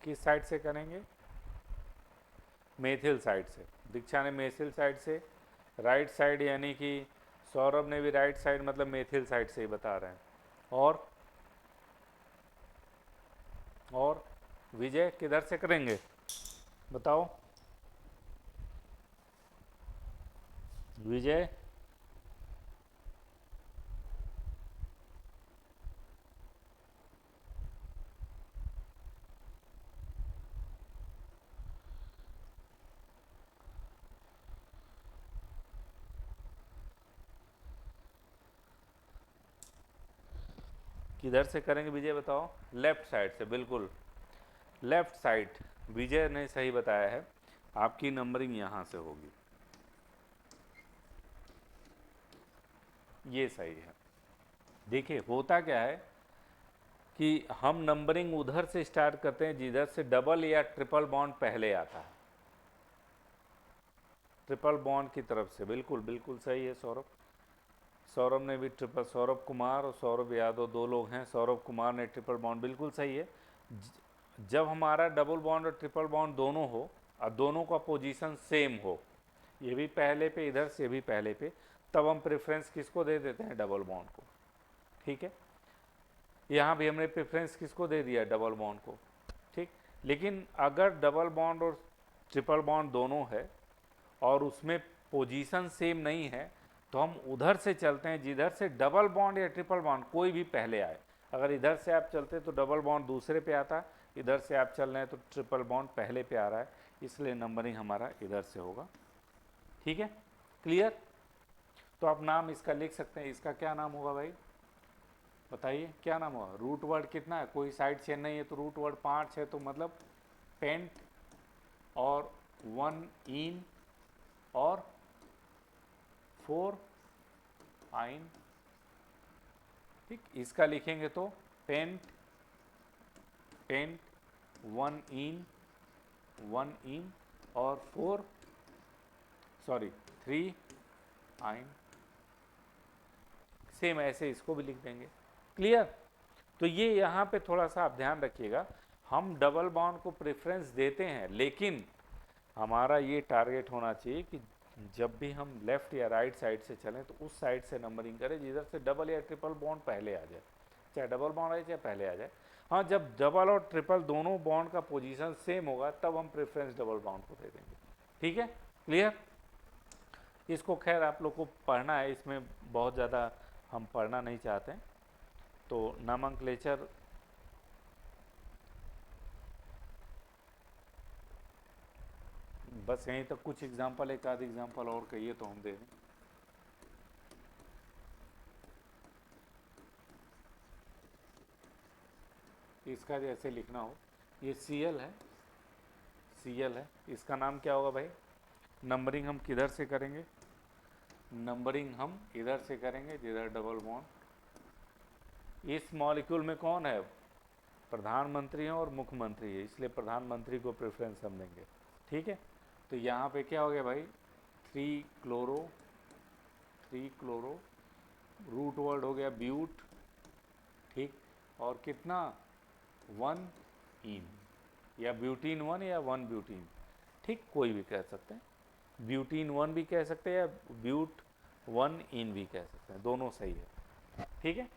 किस साइड से करेंगे? मेथिल साइड से। दीक्षा ने मेथिल साइड से, राइट साइड, यानी कि सौरभ ने भी राइट साइड, मतलब मेथिल साइड से ही बता रहे हैं। और विजय किधर से करेंगे, बताओ विजय। किधर से करेंगे विजय, बताओ? लेफ्ट साइड से, बिल्कुल लेफ्ट साइड, विजय ने सही बताया है। आपकी नंबरिंग यहाँ से होगी, ये सही है। देखिए होता क्या है कि हम नंबरिंग उधर से स्टार्ट करते हैं जिधर से डबल या ट्रिपल बॉन्ड पहले आता है, ट्रिपल बॉन्ड की तरफ से। बिल्कुल बिल्कुल सही है सौरभ। सौरभ ने भी ट्रिपल, सौरभ कुमार और सौरभ यादव दो लोग हैं, सौरभ कुमार ने ट्रिपल बॉन्ड, बिल्कुल सही है। जब हमारा डबल बॉन्ड और ट्रिपल बॉन्ड दोनों हो और दोनों का पोजीशन सेम हो, ये भी पहले पे इधर से भी पहले पे, तब हम प्रेफरेंस किसको दे देते हैं, डबल बॉन्ड को। ठीक है, यहाँ भी हमने प्रेफरेंस किसको दे दिया, डबल बॉन्ड को। ठीक, लेकिन अगर डबल बॉन्ड और ट्रिपल बॉन्ड दोनों है और उसमें पोजीशन सेम नहीं है, तो हम उधर से चलते हैं जिधर से डबल बॉन्ड या ट्रिपल बॉन्ड कोई भी पहले आए। अगर इधर से आप चलते तो डबल बॉन्ड दूसरे पे आता, इधर से आप चल रहे हैं तो ट्रिपल बॉन्ड पहले पे आ रहा है, इसलिए नंबरिंग हमारा इधर से होगा। ठीक है, क्लियर? तो आप नाम इसका लिख सकते हैं, इसका क्या नाम होगा भाई, बताइए क्या नाम होगा? रूट वर्ड कितना है, कोई साइड चेन नहीं है तो रूट वर्ड 5 है, तो मतलब पेंट और 1 इन और 4 आइन। ठीक, इसका लिखेंगे तो पेंट, पेंट 1 इन, 1 इन और 3 आइन। सेम ऐसे इसको भी लिख देंगे। क्लियर? तो ये यहाँ पे थोड़ा सा आप ध्यान रखिएगा, हम डबल बॉन्ड को प्रेफरेंस देते हैं, लेकिन हमारा ये टारगेट होना चाहिए कि जब भी हम लेफ्ट या राइट साइड से चलें तो उस साइड से नंबरिंग करें जिधर से डबल या ट्रिपल बॉन्ड पहले आ जाए, चाहे डबल बॉन्ड आए चाहे पहले आ जाए। हाँ, जब डबल और ट्रिपल दोनों बॉन्ड का पोजीशन सेम होगा तब हम प्रेफरेंस डबल बॉन्ड को दे देंगे। ठीक है, क्लियर? इसको खैर आप लोग को पढ़ना है, इसमें बहुत ज़्यादा हम पढ़ना नहीं चाहते हैं, तो नामंक्लेचर बस यहीं तक कुछ एग्जाम्पल, एक आध एग्जाम्पल और कहिए तो हम दे दें। इसका जैसे लिखना हो, ये Cl है, Cl है, इसका नाम क्या होगा भाई? नंबरिंग हम किधर से करेंगे? नंबरिंग हम इधर से करेंगे जिधर डबल बॉन्ड। इस मॉलिक्यूल में कौन है? प्रधानमंत्री है और मुख्यमंत्री है, इसलिए प्रधानमंत्री को प्रेफरेंस हम देंगे। ठीक है, तो यहाँ पे क्या हो गया भाई, 3 क्लोरो, 3 क्लोरो, रूट वर्ड हो गया ब्यूट। ठीक, और कितना, 1 इन, या ब्यूटीन 1 या 1 ब्यूटीन, ठीक, कोई भी कह सकते हैं, ब्यूटीन 1 भी कह सकते हैं या ब्यूट 1 इन भी कह सकते हैं, दोनों सही है। ठीक है,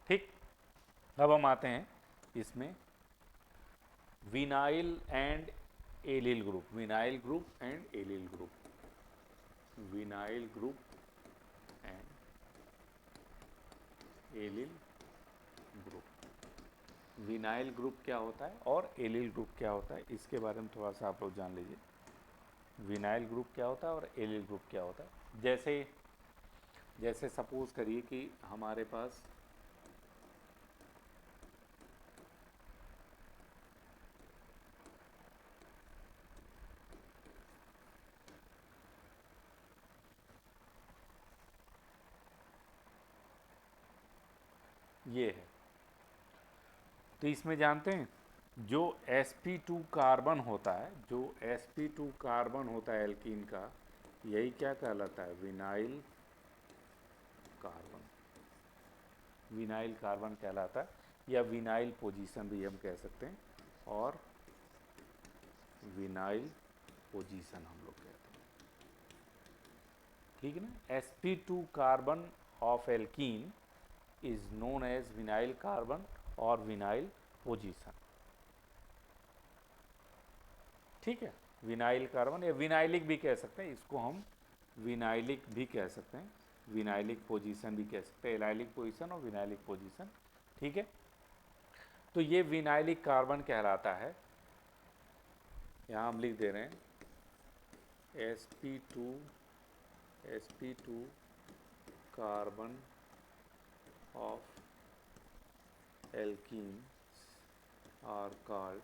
ठीक। अब हम आते हैं इसमें vinyl and allyl group, vinyl group and allyl group. Vinyl group and allyl group. Vinyl group क्या होता है और एलिल ग्रुप क्या होता है, इसके बारे में थोड़ा सा आप लोग जान लीजिए। विनाइल ग्रुप क्या होता है और एलिल ग्रुप क्या होता है। जैसे सपोज करिए कि हमारे पास ये है, तो इसमें जानते हैं जो sp2 कार्बन होता है, जो sp2 कार्बन होता है एल्कीन का, यही क्या कहलाता है, विनाइल कार्बन। विनाइल कार्बन कहलाता है, या विनाइल पोजीशन भी हम कह सकते हैं, और विनाइल पोजीशन हम लोग कहते हैं, ठीक है ना। sp2 carbon of alkene is known as vinyl carbon और विनाइल पोजीशन, ठीक है। विनाइल कार्बन या विनाइलिक भी कह सकते हैं, इसको हम विनाइलिक भी कह सकते हैं, विनाइलिक पोजीशन भी कह सकते हैं, एलाइलिक पोजीशन और विनाइलिक पोजीशन, ठीक है। तो ये विनाइलिक कार्बन कहलाता है, यहाँ हम लिख दे रहे हैं sp2 carbon of alkenes are called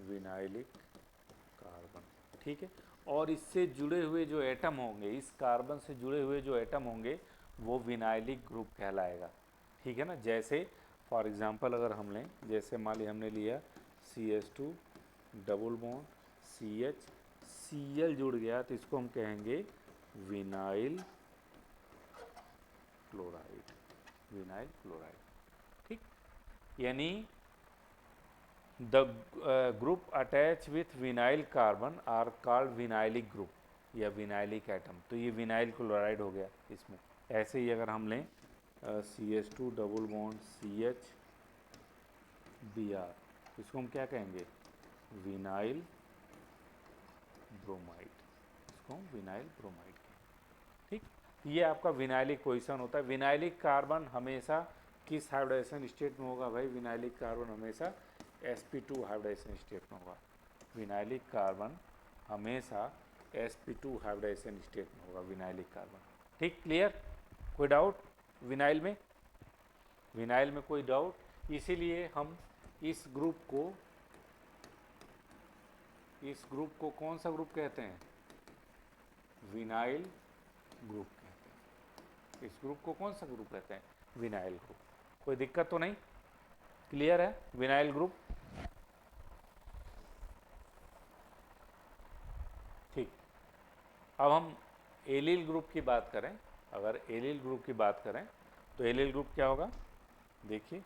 vinylic carbon, ठीक है। और इससे जुड़े हुए जो एटम होंगे, इस कार्बन से जुड़े हुए जो एटम होंगे वो विनाइलिक ग्रुप कहलाएगा, ठीक है ना। जैसे फॉर एग्जांपल अगर हम लें, जैसे मान ली हमने लिया CH2 double bond CH, Cl जुड़ गया तो इसको हम कहेंगे विनाइल क्लोराइड, विनाइल क्लोराइड, ठीक। यानी the group attach with vinyl carbon are called vinylic group या विनाइलिक एटम, तो ये विनाइल क्लोराइड हो गया इसमें। ऐसे ही अगर हम लें CH2 double bond CH Br, इसको हम क्या कहेंगे, विनाइल ब्रोमाइड, इसको हम विनाइल ब्रोमाइड कहेंगे, ठीक। ये आपका विनाइलिक पोजीशन होता है। विनाइलिक कार्बन हमेशा किस हाइब्रिडाइजेशन स्टेट में होगा भाई, विनाइलिक कार्बन हमेशा sp2 हाइब्रिडाइजेशन स्टेट में होगा। विनाइलिक कार्बन हमेशा sp2 हाइब्रिडाइजेशन स्टेट में होगा, विनाइलिक कार्बन, ठीक। क्लियर, कोई डाउट विनाइल में, विनाइल में कोई डाउट। इसीलिए हम इस ग्रुप को कौन सा ग्रुप कहते हैं, विनाइल ग्रुप कहते हैं। इस ग्रुप को कौन सा ग्रुप कहते हैं, विनाइल ग्रुप। कोई दिक्कत तो नहीं, क्लियर है विनाइल ग्रुप, ठीक। अब हम एलिल ग्रुप की बात करें, अगर एलिल ग्रुप की बात करें तो एलिल ग्रुप क्या होगा, देखिए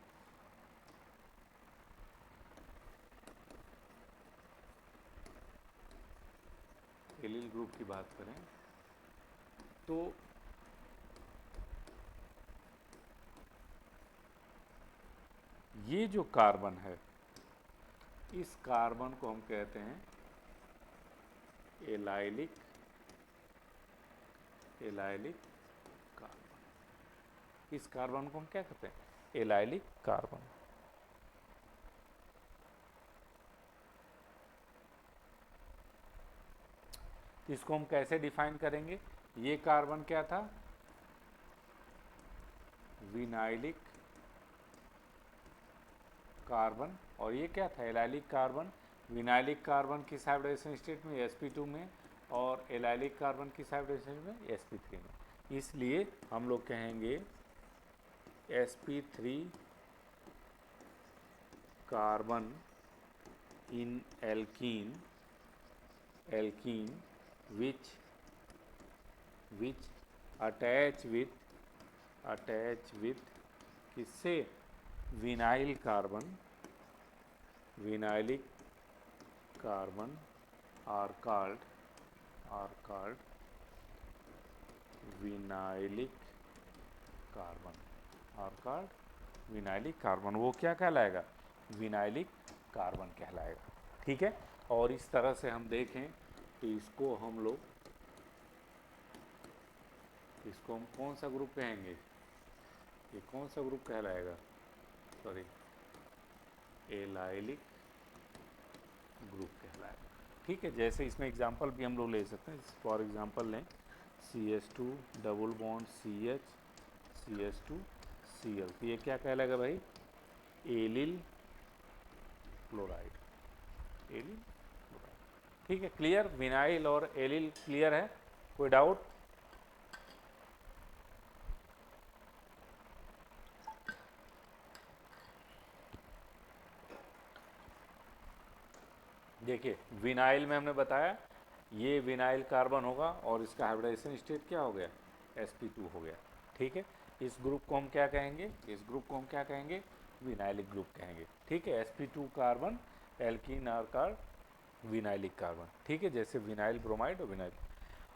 एलिल ग्रुप की बात करें तो ये जो कार्बन है, इस कार्बन को हम कहते हैं एलाइलिक कार्बन। इस कार्बन को हम क्या कहते हैं, एलाइलिक कार्बन। इसको हम कैसे डिफाइन करेंगे, ये कार्बन क्या था, विनाइलिक कार्बन, और ये क्या था, एलाइलिक कार्बन। विनाइलिक कार्बन किस हाइब्रिडाइजेशन स्टेट में, sp2 में, और एलाइलिक कार्बन किस हाइब्रिडाइजेशन में, sp3 में। इसलिए हम लोग कहेंगे sp3 carbon in alkene which attach with किससे, vinyl carbon, vinylic carbon are called vinylic carbon, वो क्या कहलाएगा, विनाइलिक कार्बन कहलाएगा, ठीक है। और इस तरह से हम देखें तो इसको हम कौन सा ग्रुप कहेंगे, ये कौन सा ग्रुप कहलाएगा, सॉरी एलाइलिक ग्रुप कहलाएगा। ठीक है, जैसे इसमें एग्जांपल भी हम लोग ले सकते हैं। फॉर एग्जांपल लें CH2 double bond CH CH2 Cl, तो ये क्या कहलाएगा भाई, एलिल क्लोराइड, एलिल क्लोराइड। ठीक है, क्लियर, विनाइल और एलिल क्लियर है, कोई डाउट? देखिए विनाइल में हमने बताया ये विनाइल कार्बन होगा और इसका हाइब्रिडाइजेशन स्टेट क्या हो गया, sp2 हो गया। ठीक है, इस ग्रुप को हम क्या कहेंगे, इस ग्रुप को हम क्या कहेंगे, विनाइलिक ग्रुप कहेंगे। ठीक है, sp2 carbon alkene are called vinylic carbon. ठीक है, जैसे विनाइल ब्रोमाइड और विनाइल।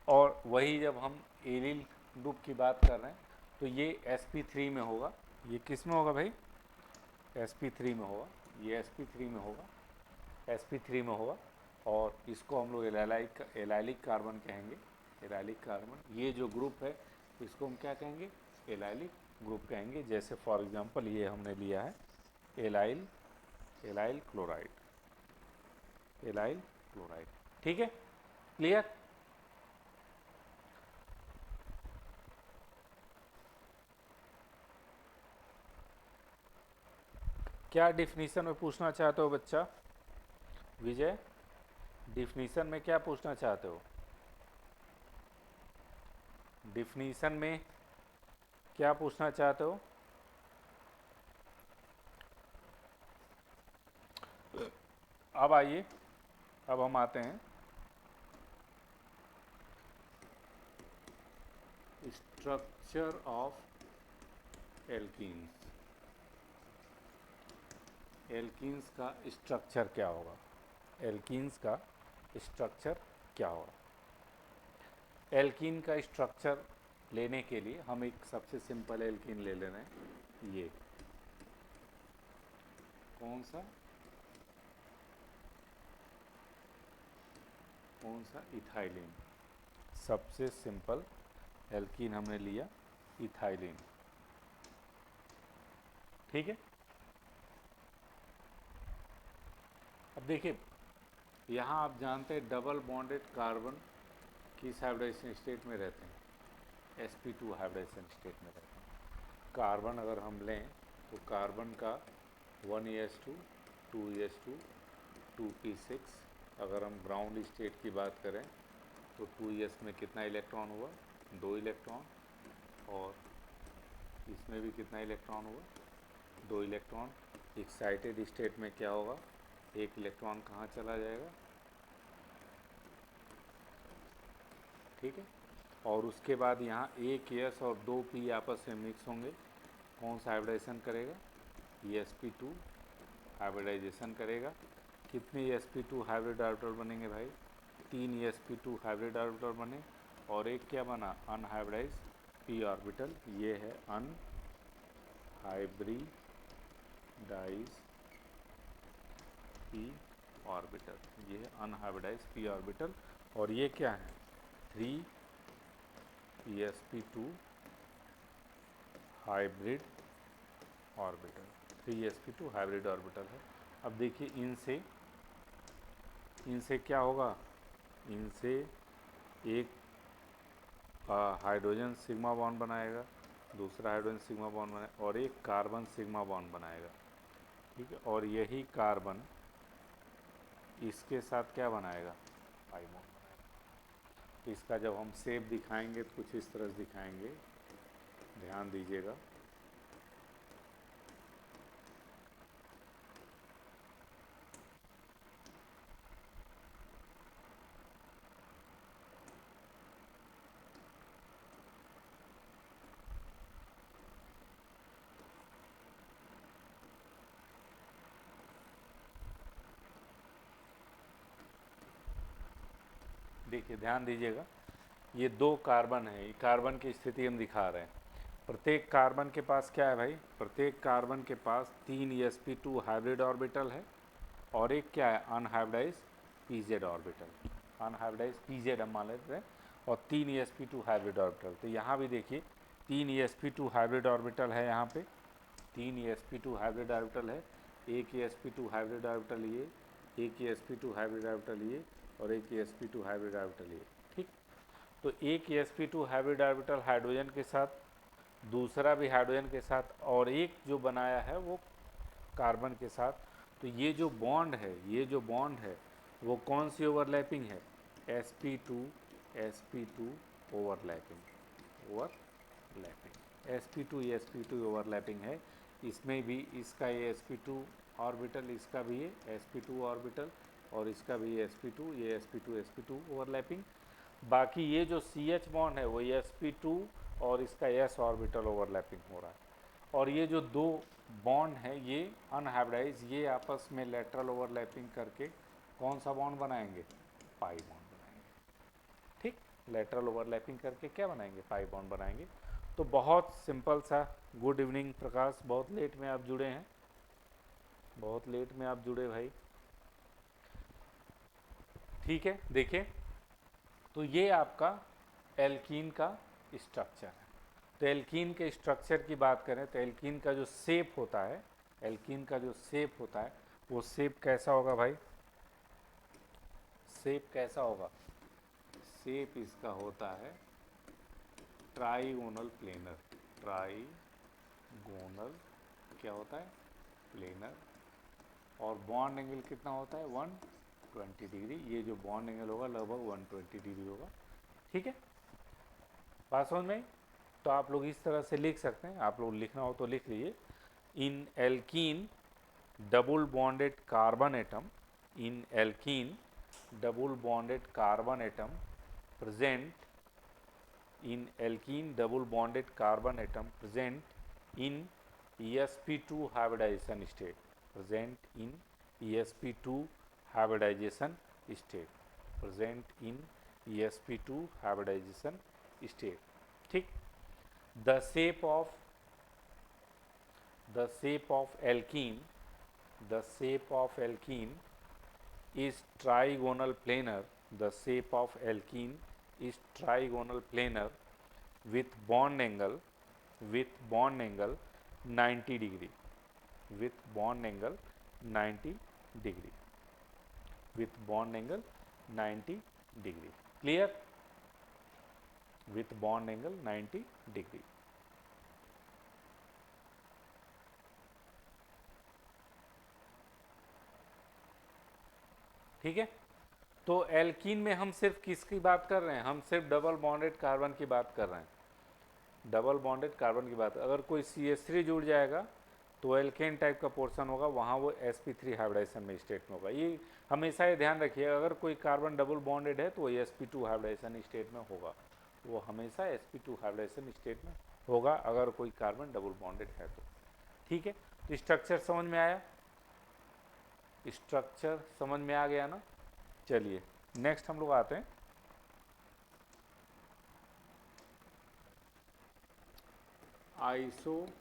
और वही जब हम एलिल ग्रुप की बात कर रहे हैं तो ये sp3 में होगा, ये किस में होगा भाई, sp3 में होगा, ये sp3 में होगा, sp3 में होगा। और इसको हम लोग एलाइलिक कार्बन कहेंगे, एलाइलिक कार्बन। ये जो ग्रुप है इसको हम क्या कहेंगे, एलाइलिक ग्रुप कहेंगे। जैसे फॉर एग्जांपल ये हमने लिया है एलाइल क्लोराइड, एलाइल क्लोराइड। ठीक है, क्लियर? क्या डिफिनीशन में पूछना चाहते हो बच्चा, विजय? डिफिनीशन में क्या पूछना चाहते हो, डिफिनीशन में क्या पूछना चाहते हो? अब आइए, अब हम आते हैं स्ट्रक्चर ऑफ एल्कीन्स। एल्कीन्स का स्ट्रक्चर क्या होगा, एल्कीन्स का स्ट्रक्चर क्या होगा? एल्कीन का स्ट्रक्चर लेने के लिए हम एक सबसे सिंपल एल्कीन ले ले रहे हैं, ये कौन सा, कौन सा, इथाइलिन। सबसे सिंपल एल्कीन हमने लिया इथाइलिन। ठीक है, अब देखिए यहाँ आप जानते हैं डबल बॉन्डेड कार्बन किस हाइब्रिडाइजेशन स्टेट में रहते हैं, sp2 हाइब्रिडाइजेशन स्टेट में रहते हैं। कार्बन अगर हम लें तो कार्बन का 1s2 2s2 2p6। अगर हम ग्राउंड स्टेट की बात करें तो 2s में कितना इलेक्ट्रॉन हुआ, 2 इलेक्ट्रॉन। और इसमें भी कितना इलेक्ट्रॉन हुआ, 2 इलेक्ट्रॉन। एक्साइटेड स्टेट में क्या होगा, 1 इलेक्ट्रॉन कहाँ चला जाएगा। ठीक है, और उसके बाद यहाँ 1 s और 2 p आपस में मिक्स होंगे, कौन सा हाइब्रिडाइजेशन करेगा, ये sp2 हाइब्रिडाइजेशन करेगा। कितने sp2 हाइब्रिड ऑर्बिटल बनेंगे भाई, 3 sp2 हाइब्रिड ऑर्बिटल बने और एक क्या बना, अनहाइब्रिडाइज p ऑर्बिटल। ये है अनहाइब्रिडाइज p ऑर्बिटल, ये है अनहाइब्रिडाइज p ऑर्बिटल। और ये क्या है, 3 sp2 hybrid orbital, 3 sp2 hybrid orbital है। अब देखिए इनसे क्या होगा, इनसे एक हाइड्रोजन सिग्मा बॉन्ड बनाएगा, दूसरा हाइड्रोजन सिग्मा बॉन्ड बनाएगा और एक कार्बन सिग्मा बॉन्ड बनाएगा। ठीक है, और यही कार्बन इसके साथ क्या बनाएगा, पाई बॉन्ड बनाएगा। इसका जब हम शेप दिखाएंगे तो कुछ इस तरह से दिखाएंगे, ध्यान दीजिएगा। देखिए ध्यान दीजिएगा, ये 2 कार्बन है, कार्बन की स्थिति हम दिखा रहे हैं। प्रत्येक कार्बन के पास क्या है भाई, प्रत्येक कार्बन के पास 3 sp2 हाइब्रिड ऑर्बिटल है और एक क्या है, unhybridised pz orbital, unhybridised pz हम मान लेते हैं, और 3 sp2 हाइब्रिड ऑर्बिटल। तो यहाँ भी देखिए 3 sp2 हाइब्रिड ऑर्बिटल है, यहाँ पे 3 sp2 हाइब्रिड ऑर्बिटल है, एक sp2 हाइब्रिड ऑर्बिटल ये, एक sp2 हाइब्रिड ऑर्बिटल ये, और एक sp2 हाइब्रिड ऑर्बिटल ये। ठीक, तो एक sp2 हाइब्रिड ऑर्बिटल हाइड्रोजन के साथ, दूसरा भी हाइड्रोजन के साथ, और एक जो बनाया है वो कार्बन के साथ। तो ये जो बॉन्ड है, ये जो बॉन्ड है वो कौन सी ओवरलैपिंग है? sp2 sp2 overlapping, sp2 overlapping है। इसमें भी इसका ये sp2 ऑर्बिटल, इसका भी ये sp2 ऑर्बिटल, और इसका भी ये sp2, ये sp2 ओवरलैपिंग। बाकी ये जो CH बॉन्ड है वो sp2 और इसका s ऑर्बिटल ओवरलैपिंग हो रहा है। और ये जो दो बॉन्ड है ये अनहाइब्रिडाइज, ये आपस में लेटरल ओवरलैपिंग करके कौन सा बॉन्ड बनाएंगे? पाई बॉन्ड बनाएंगे। ठीक, लेटरल ओवरलैपिंग करके क्या बनाएंगे? पाई बॉन्ड बनाएंगे। तो बहुत सिंपल सा। गुड इवनिंग प्रकाश, बहुत लेट में आप जुड़े हैं, बहुत लेट में आप जुड़े भाई। ठीक है, देखिए तो ये आपका एल्कीन का स्ट्रक्चर है। तो एल्कीन के स्ट्रक्चर की बात करें तो एल्कीन का जो शेप होता है, एल्कीन का जो शेप होता है वो शेप कैसा होगा भाई? शेप कैसा होगा? शेप इसका होता है ट्राइगोनल प्लेनर। ट्राइगोनल क्या होता है? प्लेनर। और बॉन्ड एंगल कितना होता है? 120 डिग्री। ये जो बॉन्ड एंगल होगा लगभग 120 डिग्री होगा। ठीक है, बात समझ में? तो आप लोग इस तरह से लिख सकते हैं, आप लोग लिखना हो तो लिख लीजिए। In alkene double bonded carbon atom, in alkene double bonded carbon atom present in alkene double bonded carbon atom present in sp2 hybridization state, present in sp2 hybridization state, present in sp2 hybridization state. ठीक, the shape of alkene, the shape of alkene is trigonal planar, the shape of alkene is trigonal planar with bond angle 90 degree, with bond angle 90 degree, with bond angle 90 degree. Clear? With bond angle 90 degree. ठीक है, तो alkene में हम सिर्फ किसकी बात कर रहे हैं? हम सिर्फ डबल बॉन्डेड कार्बन की बात कर रहे हैं, डबल बॉन्डेड कार्बन की बात। अगर कोई CH3 जुड़ जाएगा तो एल्केन टाइप का पोर्शन होगा, वहाँ वो sp3 हाइब्रिडाइजेशन में स्टेट में होगा। ये हमेशा ये ध्यान रखिए, अगर कोई कार्बन डबल बॉन्डेड है तो वो sp2 हाइब्रिडाइजेशन स्टेट में होगा, वो हमेशा sp2 हाइब्रिडाइजेशन स्टेट में होगा अगर कोई कार्बन डबल बॉन्डेड है तो। ठीक है, तो स्ट्रक्चर समझ में आया? स्ट्रक्चर समझ में आ गया ना? चलिए नेक्स्ट हम लोग आते हैं आइसोमरिज्म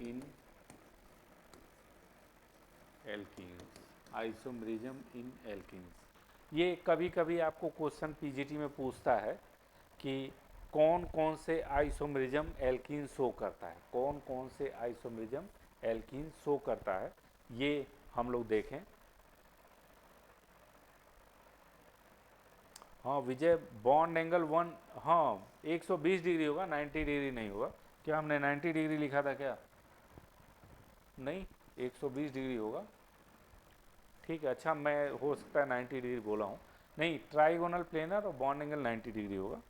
इन एल्कीन्स, आइसोमरिज्म इन एल्कीन्स। ये कभी कभी आपको क्वेश्चन पीजीटी में पूछता है कि कौन कौन से आइसोमरिज्म एल्कीन शो करता है, कौन कौन से आइसोमरिज्म एल्कीन शो करता है, ये हम लोग देखें। हाँ विजय, बॉन्ड एंगल 120 डिग्री होगा, 90 डिग्री नहीं होगा। क्या हमने 90 डिग्री लिखा था क्या? नहीं, 120 डिग्री होगा। ठीक है, अच्छा मैं हो सकता है 90 डिग्री बोला हूँ, नहीं, ट्राइगोनल प्लेनर और बॉन्ड एंगल 90 डिग्री होगा।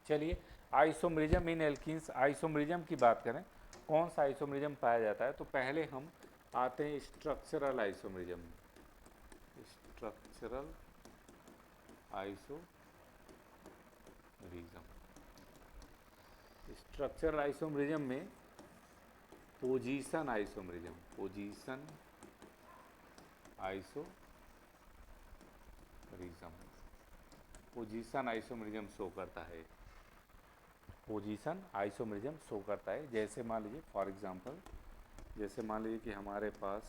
चलिए आइसोमरिज्म इन एल्कीन्स, आइसोमरिज्म की बात करें, कौन सा आइसोमरिज्म पाया जाता है? तो पहले हम आते हैं structural isomerism, structural isomerism. Structural isomerism में position isomerism, position isomerism, position isomerism show करता है, पोजीशन आइसोमरिज्म शो करता है। जैसे मान लीजिए फॉर एग्जांपल, जैसे मान लीजिए कि हमारे पास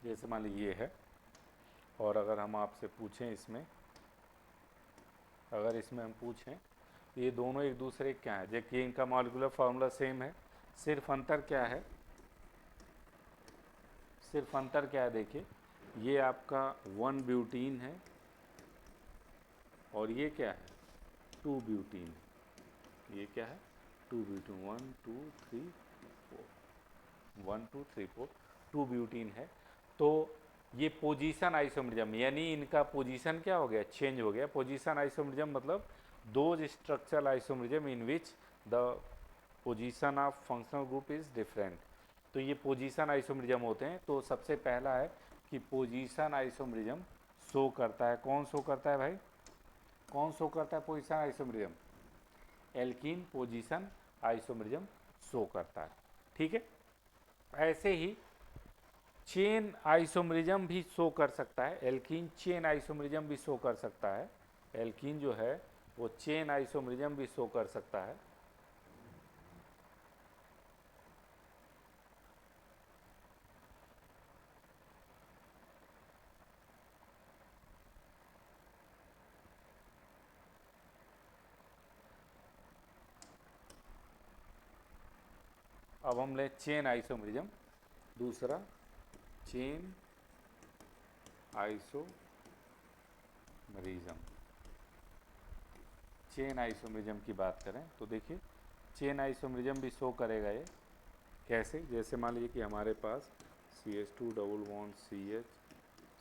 जैसे मान लीजिए ये है, और अगर हम आपसे पूछें इसमें, अगर इसमें हम पूछें ये दोनों एक दूसरे क्या है, जबकि इनका मॉलिक्यूलर फार्मूला सेम है, सिर्फ अंतर क्या है, सिर्फ अंतर क्या है, देखिए ये आपका 1 ब्यूटीन है और ये क्या है 2 ब्यूटीन, ये क्या है 2 ब्यूटीन, 1 2 3 4, 1 2 3 4, 2 ब्यूटीन है। तो ये पोजीशन आइसोमरिज्म, यानी इनका पोजीशन क्या हो गया, चेंज हो गया। पोजीशन आइसोमरिज्म मतलब those structural isomerism in which the position of functional group is different. तो ये पोजीशन आइसोमरिज्म होते हैं। तो सबसे पहला है कि पोजीशन आइसोमरिज्म शो करता है, कौन शो करता है भाई, कौन शो करता है position isomerism, alkene position isomerism show करता है। ठीक है, ऐसे ही चेन आइसोमरिज्म भी शो कर सकता है, एल्कीन चेन आइसोमरिज्म भी शो कर सकता है, एल्कीन जो है वो चेन आइसोमरिज्म भी शो कर सकता है। अब हम ले चेन आइसोमरिज्म, दूसरा चेन आइसोमरिज्म। चेन आइसोमरिज्म की बात करें तो देखिए चेन आइसोमरिज्म भी शो करेगा ये, कैसे, जैसे मान लीजिए कि हमारे पास CH2 double bond CH,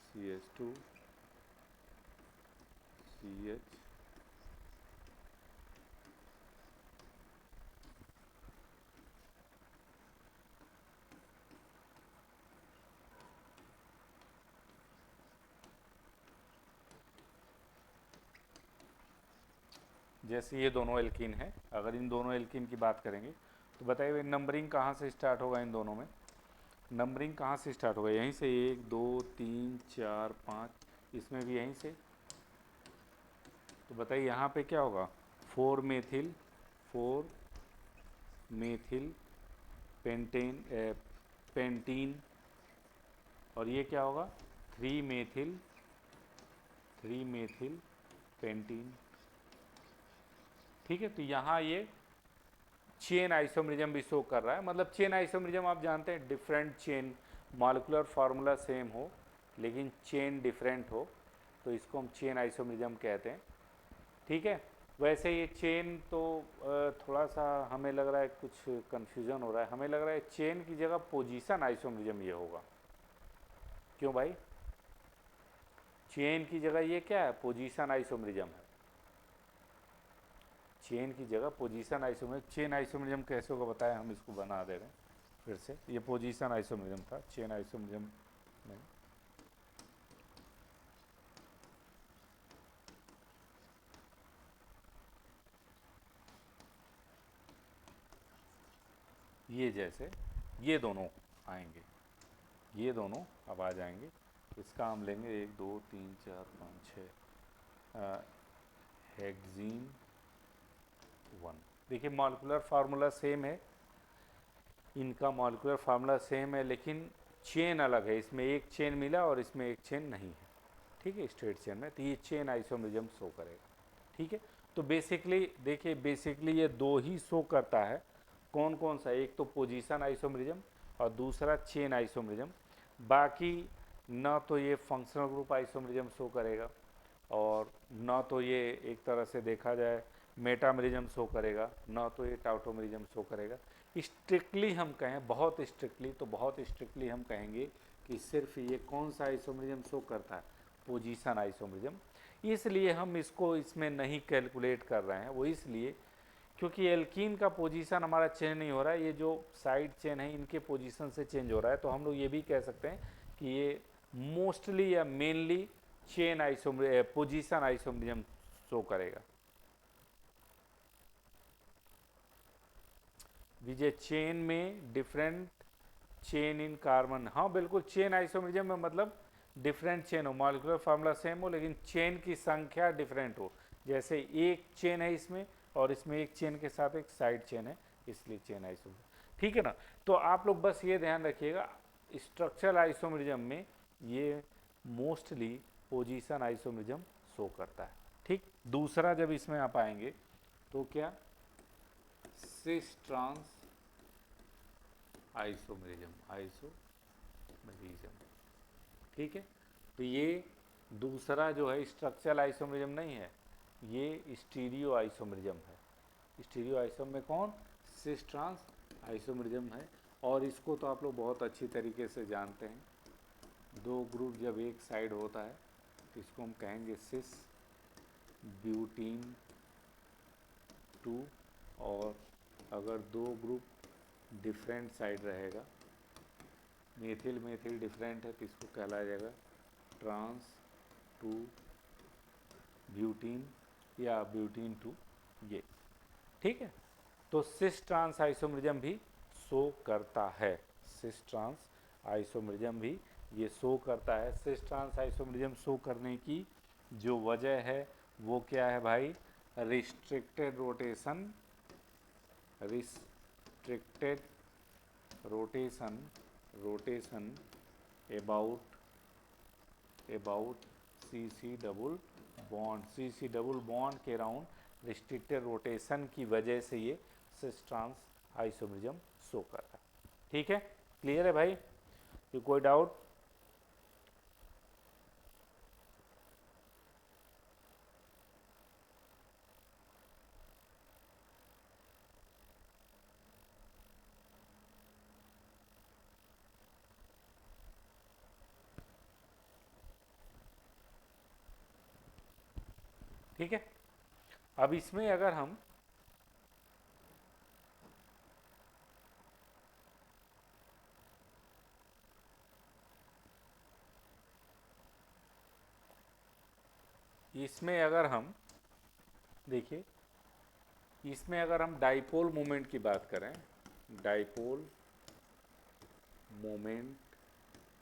CH2 CH, जैसे ये दोनों एल्कीन है, अगर इन दोनों एल्कीन की बात करेंगे तो बताइए नंबरिंग कहाँ से स्टार्ट होगा, इन दोनों में नंबरिंग कहाँ से स्टार्ट होगा, यहीं से 1 2 3 4 5, इसमें भी यहीं से। तो बताइए यहाँ पे क्या होगा, 4 मेथिल पेंटीन, और ये क्या होगा 3 मेथिल पेंटीन। ठीक है, तो यहाँ ये चेन आइसोमरिज्म भी शो कर रहा है। मतलब चेन आइसोमरिज्म आप जानते हैं, different chain, molecular formula same हो लेकिन चेन डिफरेंट हो, तो इसको हम चेन आइसोमरिज्म कहते हैं। ठीक है, वैसे ये चेन तो थोड़ा सा हमें लग रहा है कुछ कन्फ्यूज़न हो रहा है, हमें लग रहा है चेन की जगह पोजीशन आइसोमरिज्म ये होगा। क्यों भाई, चेन की जगह ये क्या है, पोजीशन आइसोमरिज्म है, चेन की जगह पोजीशन आइसोमरिज्म। चेन आइसोमरिज्म कैसे होगा बताया, हम इसको बना दे रहे हैं फिर से, ये पोजीशन आइसोमरिज्म था, चेन आइसोमरिज्म नहीं। ये जैसे ये दोनों आएंगे, ये दोनों अब आ जाएंगे, इसका हम लेंगे 1 2 3 4 5 6 हेक्सीन 1। देखिए मॉलिक्यूलर फार्मूला सेम है, इनका मॉलिक्यूलर फार्मूला सेम है लेकिन चेन अलग है, इसमें एक चेन मिला और इसमें एक चेन नहीं है। ठीक है, स्ट्रेट चेन में, तो ये चेन आइसोमरिज्म शो करेगा। ठीक है, तो बेसिकली देखिए, बेसिकली ये दो ही शो करता है, कौन कौन सा, एक तो पोजीशन आइसोमरिज्म और दूसरा चेन आइसोमरिज्म। बाकी न तो ये फंक्शनल ग्रुप आइसोमरिज्म शो करेगा और न तो ये एक तरह से देखा जाए मेटामरिज्म शो करेगा, न तो ये टाउटोमरिज्म शो करेगा। स्ट्रिक्टली हम कहें, बहुत स्ट्रिक्टली, तो बहुत स्ट्रिक्टली हम कहेंगे कि सिर्फ ये कौन सा आइसोमरिज्म शो करता है, पोजीशन आइसोमरिज्म। इसलिए हम इसको इसमें नहीं कैलकुलेट कर रहे हैं, वो इसलिए क्योंकि एल्कीन का पोजीशन हमारा चेंज नहीं हो रहा है, ये जो साइड चेन है इनके पोजीशन से चेंज हो रहा है। तो हम लोग ये भी कह सकते हैं कि ये मोस्टली या mainly chain position isomerism show करेगा। विजय, चेन में डिफरेंट चेन इन कार्बन, हाँ बिल्कुल, चेन आइसोमरिज्म में मतलब डिफरेंट चेन हो, मॉलिक्यूलर फार्मूला सेम हो लेकिन चेन की संख्या डिफरेंट हो। जैसे एक चेन है इसमें और इसमें एक चेन के साथ एक साइड चेन है, इसलिए चेन आइसोमरिज्म। ठीक है ना, तो आप लोग बस ये ध्यान रखिएगा, स्ट्रक्चरल आइसोमरिज्म में ये मोस्टली पोजीशन आइसोमरिज्म शो करता है। ठीक, दूसरा जब इसमें आप आएंगे तो क्या, सिस ट्रांस आइसोमरिज्म। ठीक है, तो ये दूसरा जो है स्ट्रक्चरल आइसोमरिज्म नहीं है, ये स्टीरियो आइसोमरिज्म है। स्टीरियो आइसोम में कौन, सिस ट्रांस आइसोमरिज्म है। और इसको तो आप लोग बहुत अच्छी तरीके से जानते हैं, दो ग्रुप जब एक साइड होता है तो इसको हम कहेंगे सिस ब्यूटीन 2, और अगर दो ग्रुप डिफरेंट साइड रहेगा, मेथिल मेथिल डिफरेंट है तो इसको कहलाया जाएगा ट्रांस 2 ब्यूटीन या ब्यूटीन 2, ये। ठीक है, तो सिस ट्रांस आइसोमरिज्म भी शो करता है, सिस ट्रांस आइसोमरिज्म भी ये शो करता है। सिस ट्रांस आइसोमरिज्म शो करने की जो वजह है वो क्या है भाई, restricted rotation, restricted rotation about C double bond के राउंड रिस्ट्रिक्टेड रोटेशन की वजह से ये सिस ट्रांस आइसोमरिज्म शो कर रहा है। ठीक है, क्लियर है भाई, ये कोई डाउट? ठीक है, अब इसमें अगर हम देखिए, इसमें अगर हम डाइपोल मोमेंट की बात करें, डाइपोल मोमेंट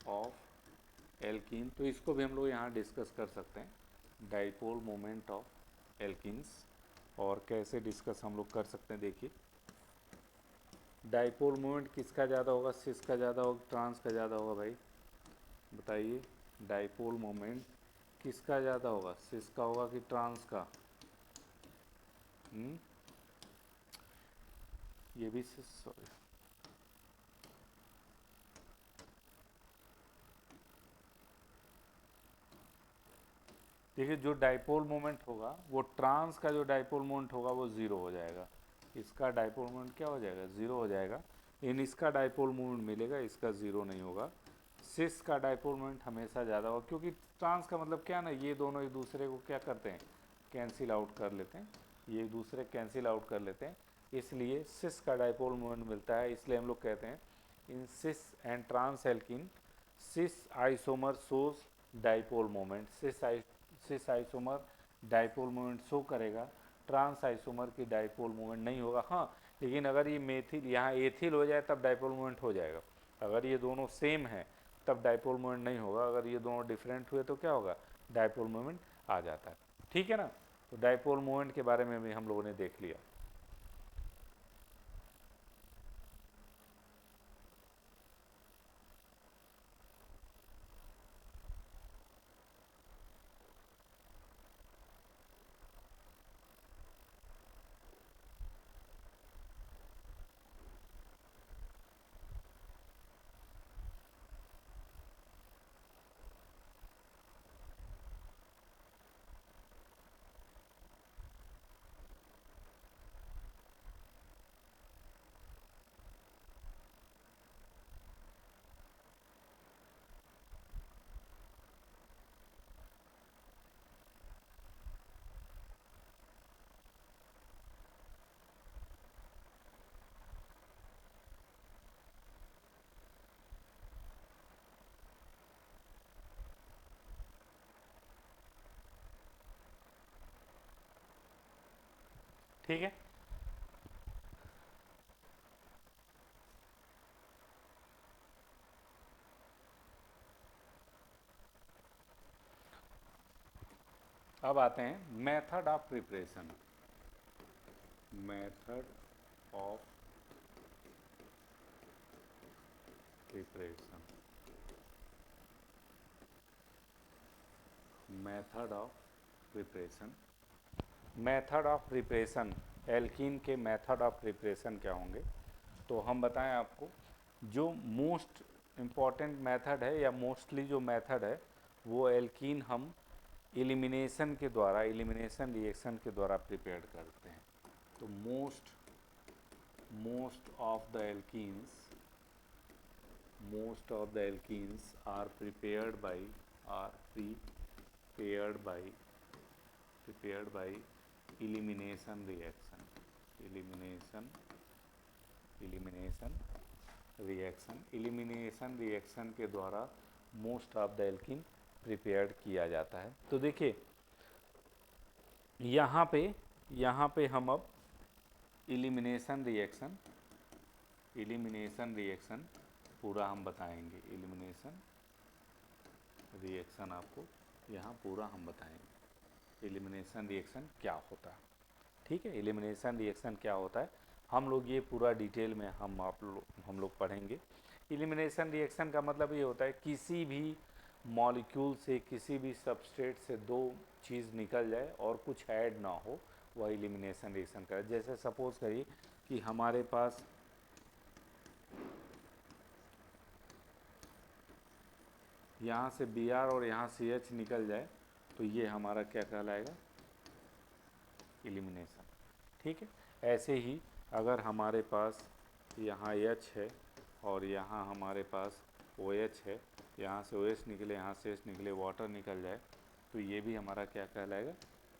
ऑफ एल्कीन, तो इसको भी हम लोग यहाँ डिस्कस कर सकते हैं, डाइपोल मोमेंट ऑफ एल्कीन्स। और कैसे डिस्कस हम लोग कर सकते हैं, देखिए डाइपोल मोमेंट किसका ज़्यादा होगा, सिस का ज़्यादा होगा, ट्रांस का ज़्यादा होगा भाई, बताइए। डाइपोल मोमेंट किसका ज़्यादा होगा, सिस का होगा कि ट्रांस का? ये भी सिस, सॉरी, देखिए जो डाइपोल मोमेंट होगा वो ट्रांस का जो डाइपोल मोमेंट होगा वो ज़ीरो हो जाएगा, इसका डाइपोल मोमेंट क्या हो जाएगा, ज़ीरो हो जाएगा। इन इसका डाइपोल मोमेंट मिलेगा, इसका ज़ीरो नहीं होगा। सिस का डाइपोल मोमेंट हमेशा ज़्यादा होगा, क्योंकि ट्रांस का मतलब क्या ना, ये दोनों एक दूसरे को क्या करते हैं, कैंसिल आउट कर लेते हैं, ये एक दूसरे कैंसिल आउट कर लेते हैं, इसलिए सिस का डाइपोल मोमेंट मिलता है। इसलिए हम लोग कहते हैं in cis and trans alkene, cis isomer shows dipole moment, cis isomer dipole moment show करेगा, ट्रांस आइसोमर की डाइपोल मोमेंट नहीं होगा। हाँ, लेकिन अगर ये मेथिल यहाँ एथिल हो जाए तब डाइपोल मोमेंट हो जाएगा, अगर ये दोनों सेम है तब डाइपोल मोमेंट नहीं होगा, अगर ये दोनों डिफरेंट हुए तो क्या होगा, डाइपोल मोमेंट आ जाता है। ठीक है ना, तो डाइपोल मोमेंट के बारे में भी हम लोगों ने देख लिया। ठीक है, अब आते हैं method of preparation, method of preparation. Method of preparation, method of preparation, alkene के मेथड ऑफ प्रिपरेशन क्या होंगे? तो हम बताएं आपको, जो मोस्ट इम्पॉर्टेंट मेथड है या मोस्टली जो मेथड है वो एल्कीन हम एलिमिनेशन के द्वारा, एलिमिनेशन रिएक्शन के द्वारा प्रिपेयर करते हैं। तो most of the alkenes are prepared by elimination reaction, elimination reaction के द्वारा most of the alkene prepared किया जाता है। तो देखिए यहाँ पे हम अब एलिमिनेशन रिएक्शन पूरा हम बताएंगे। एलिमिनेशन रिएक्शन आपको यहाँ पूरा हम बताएंगे, एलिमिनेशन रिएक्शन क्या होता है। ठीक है, एलिमिनेशन रिएक्शन क्या होता है हम लोग ये पूरा डिटेल में हम लोग पढ़ेंगे। एलिमिनेशन रिएक्शन का मतलब ये होता है किसी भी मॉलिक्यूल से, किसी भी सबस्ट्रेट से दो चीज़ निकल जाए और कुछ ऐड ना हो, वह एलिमिनेशन रिएक्शन का। जैसे सपोज करिए कि हमारे पास यहाँ से Br और यहाँ CH निकल जाए तो ये हमारा क्या कहलाएगा? एलिमिनेशन। ठीक है, ऐसे ही अगर हमारे पास यहाँ H है और यहाँ हमारे पास OH है, यहाँ से OH निकले, यहाँ से H निकले, वाटर निकल जाए तो ये भी हमारा क्या कहलाएगा?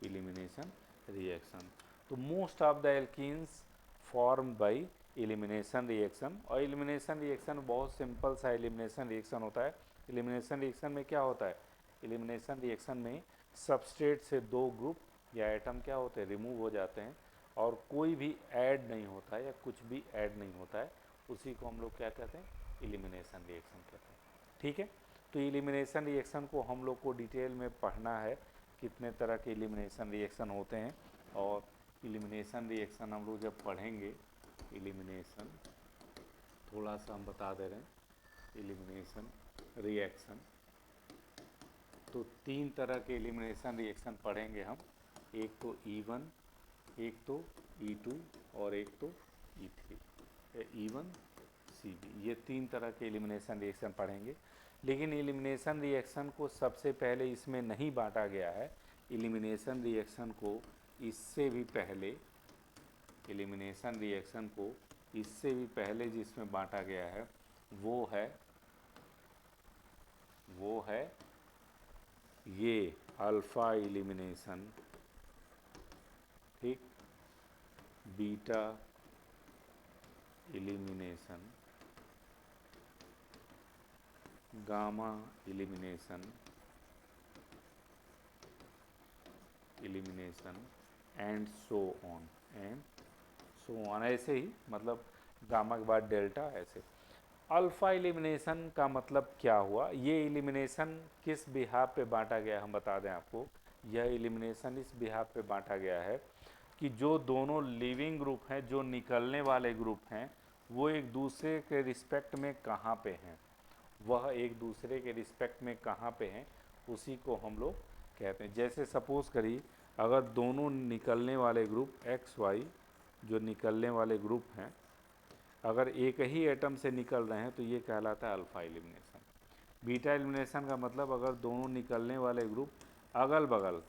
Elimination reaction. तो most of the alkenes form by elimination reaction. और एलिमिनेशन रिएक्शन बहुत सिंपल सा एलिमिनेशन रिएक्शन होता है। एलिमिनेशन रिएक्शन में क्या होता है? एलिमिनेशन रिएक्शन में सबस्ट्रेट से दो ग्रुप या एटम क्या होते हैं? रिमूव हो जाते हैं और कोई भी ऐड नहीं होता है या कुछ भी ऐड नहीं होता है, उसी को हम लोग क्या कहते हैं? एलिमिनेशन रिएक्शन कहते हैं। ठीक है, तो एलिमिनेशन रिएक्शन को हम लोग को डिटेल में पढ़ना है, कितने तरह के एलिमिनेशन रिएक्शन होते हैं। और एलिमिनेशन रिएक्शन हम लोग जब पढ़ेंगे, एलिमिनेशन थोड़ा सा हम बता दे रहे हैं, एलिमिनेशन रिएक्शन तो तीन तरह के एलिमिनेशन रिएक्शन पढ़ेंगे हम। एक तो E1, एक तो E2 और एक तो E3, E1 CB, ये तीन तरह के एलिमिनेशन रिएक्शन पढ़ेंगे। लेकिन एलिमिनेशन रिएक्शन को सबसे पहले इसमें नहीं बांटा गया है। एलिमिनेशन रिएक्शन को इससे भी पहले, एलिमिनेशन रिएक्शन को इससे भी पहले जिसमें बांटा गया है वो है ये अल्फ़ा एलिमिनेशन, ठीक, beta elimination, gamma elimination and so on, ऐसे ही, मतलब गामा के बाद डेल्टा, ऐसे। अल्फ़ा एलिमिनेशन का मतलब क्या हुआ? ये एलिमिनेशन किस बिहाफ पे बांटा गया हम बता दें आपको। यह एलिमिनेशन इस बिहाफ पे बांटा गया है कि जो दोनों लिविंग ग्रुप हैं, जो निकलने वाले ग्रुप हैं, वो एक दूसरे के रिस्पेक्ट में कहाँ पे हैं, वह एक दूसरे के रिस्पेक्ट में कहाँ पे हैं, उसी को हम लोग कहते हैं। जैसे सपोज़ करिए अगर दोनों निकलने वाले ग्रुप XY, जो निकलने वाले ग्रुप हैं, अगर एक ही एटम से निकल रहे हैं तो ये कहलाता है अल्फ़ा एलिमिनेशन। बीटा एलिमिनेशन का मतलब अगर दोनों निकलने वाले ग्रुप अगल बगल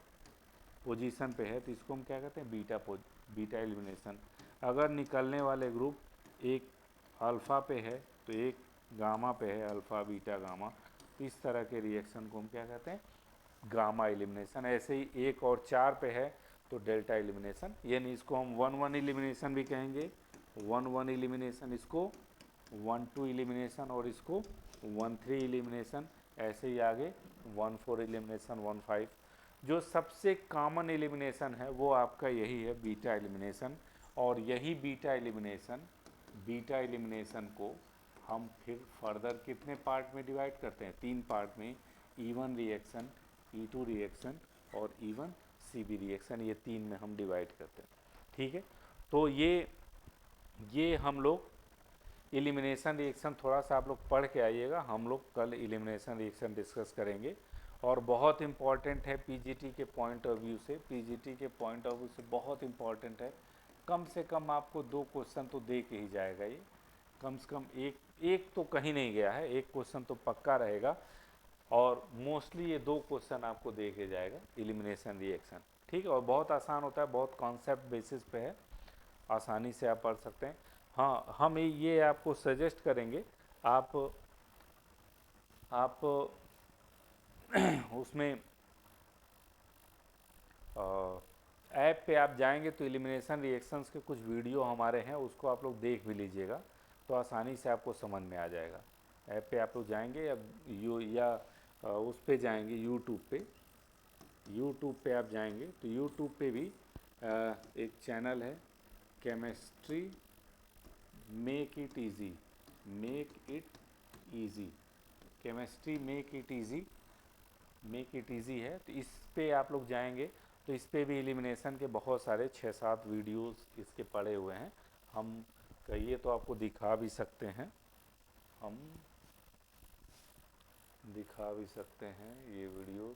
पोजीशन पे है तो इसको हम क्या कहते हैं? Beta elimination. अगर निकलने वाले ग्रुप एक अल्फ़ा पे है तो एक गामा पे है, अल्फ़ा बीटा गामा, तो इस तरह के रिएक्शन को हम क्या कहते हैं? Gamma elimination. ऐसे ही एक और 4 पे है तो डेल्टा एलिमिनेशन, यानी इसको हम 1-1 एलिमिनेशन भी कहेंगे, 1-1 एलिमिनेशन, इसको 1-2 एलिमिनेशन और इसको 1-3 एलिमिनेशन, ऐसे ही आगे 1-4 एलिमिनेशन, 1-5। जो सबसे कॉमन एलिमिनेशन है वो आपका यही है, बीटा एलिमिनेशन। और यही बीटा एलिमिनेशन को हम फिर फर्दर कितने पार्ट में डिवाइड करते हैं? 3 पार्ट में, E1 रिएक्शन, E2 रिएक्शन और E1 CB रिएक्शन, ये 3 में हम डिवाइड करते हैं। ठीक है, तो ये हम लोग एलिमिनेशन रिएक्शन थोड़ा सा आप लोग पढ़ के आइएगा, हम लोग कल एलिमिनेशन रिएक्शन डिस्कस करेंगे। और बहुत इम्पॉर्टेंट है पीजीटी के पॉइंट ऑफ व्यू से, पीजीटी के पॉइंट ऑफ व्यू से बहुत इम्पॉर्टेंट है। कम से कम आपको 2 क्वेश्चन तो दे के ही जाएगा ये, कम से कम एक एक तो कहीं नहीं गया है, एक क्वेश्चन तो पक्का रहेगा। और मोस्टली ये 2 क्वेश्चन आपको दे के जाएगा, एलिमिनेशन रिएक्शन, ठीक है। और बहुत आसान होता है, बहुत कॉन्सेप्ट बेसिस पे है, आसानी से आप पढ़ सकते हैं। हाँ, हम ये आपको सजेस्ट करेंगे, आप उसमें ऐप पे आप जाएंगे तो एलिमिनेशन रिएक्शंस के कुछ वीडियो हमारे हैं, उसको आप लोग देख भी लीजिएगा, तो आसानी से आपको समझ में आ जाएगा। ऐप पे आप लोग जाएंगे या उस पे जाएंगे यूट्यूब पे आप जाएंगे तो यूट्यूब पे भी एक चैनल है, chemistry make it easy, make it easy, chemistry make it easy है। तो इस पे आप लोग जाएंगे तो इस पे भी एलिमिनेशन के बहुत सारे 6-7 वीडियोस इसके पड़े हुए हैं। हम कहिए तो आपको दिखा भी सकते हैं, हम दिखा भी सकते हैं ये videos.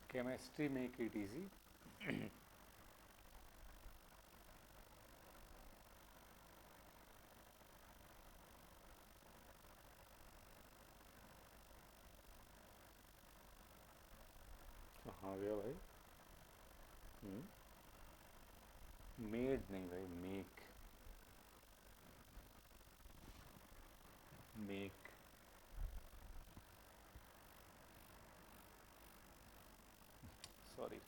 Chemistry make it easy. कहाँ गया भाई? मेड नहीं भाई, मेक, मेक। सॉरी।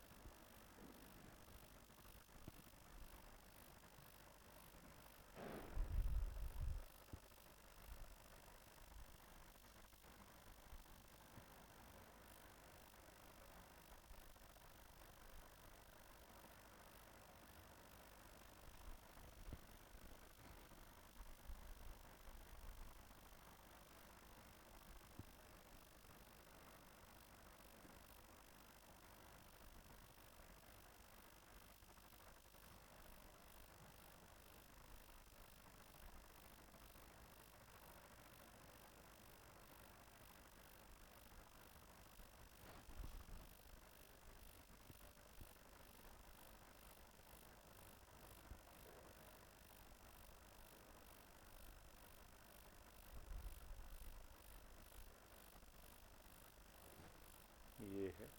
ये है।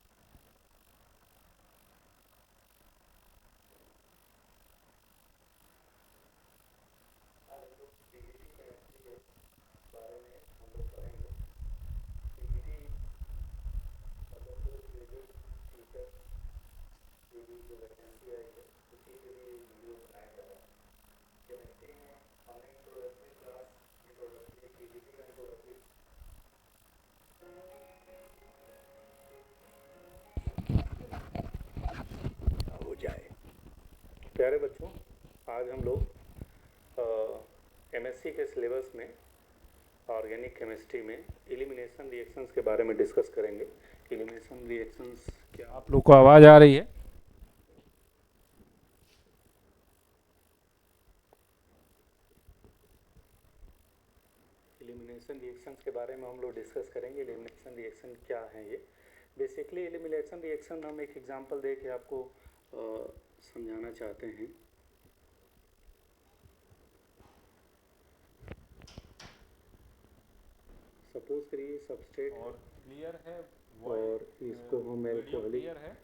हो जाए। प्यारे बच्चों, आज हम लोग एमएससी के सिलेबस में ऑर्गेनिक केमिस्ट्री में एलिमिनेशन रिएक्शंस के बारे में डिस्कस करेंगे। एलिमिनेशन रिएक्शंस, क्या आप लोग को आवाज़ आ रही है? एलिमिनेशन रिएक्शंस के बारे में हम लोग डिस्कस करेंगे। एलिमिनेशन रिएक्शन क्या है ये? बेसिकली एलिमिनेशन रिएक्शन हम एक एग्जांपल दे के आपको समझाना चाहते हैं। सपोज करिए सबस्ट्रेट और क्लियर है, और इसको हम अल्कोहलिक क्लियर है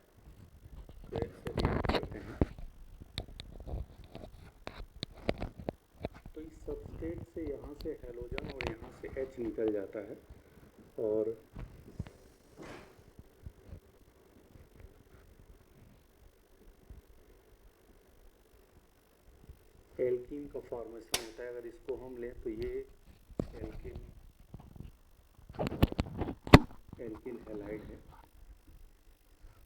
से रिएक्ट करते हैं, तो इस सबस्ट्रेट से यहाँ से हैलोजन और यहाँ से H निकल जाता है, और एल्कीन का फॉर्मेशन होता है। अगर इसको हम लें तो ये एल्कीन हैलाइड है।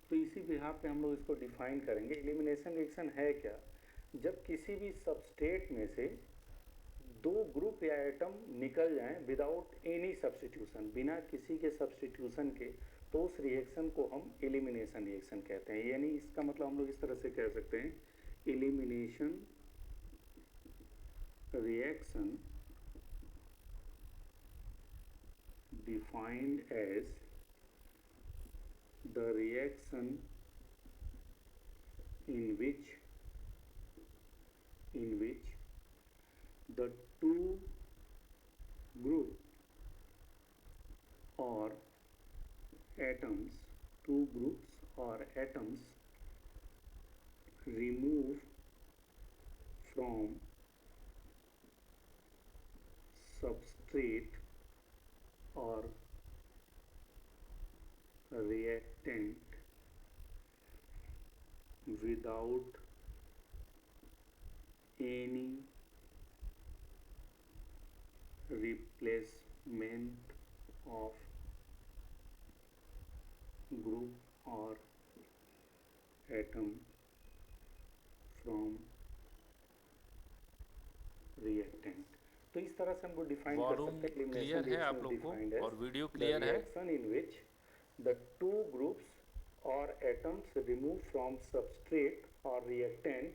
तो इसी बिहाफ पे हम लोग इसको डिफाइन करेंगे। एलिमिनेशन रिएक्शन है क्या? जब किसी भी सबस्ट्रेट में से दो ग्रुप या एटम निकल जाएं विदाउट एनी सब्स्टिट्यूशन, बिना किसी के सब्स्टिट्यूशन के, तो उस रिएक्शन को हम एलिमिनेशन रिएक्शन कहते हैं। यानी इसका मतलब हम लोग इस तरह से कह सकते हैं, elimination reaction defined as the reaction in which the two group or atoms remove from substrate or reactant without any replacement of group or atom from reactant। तो इस तरह से हमको डिफाइन कर सकते हैं एलिमिनेशन क्लियर है आप रिएक्शन लोग डिफाइंड को, एज और वीडियो द क्लियर है। Reaction in which the two groups और एटम्स रिमूव फ्रॉम सबस्ट्रेट और reactant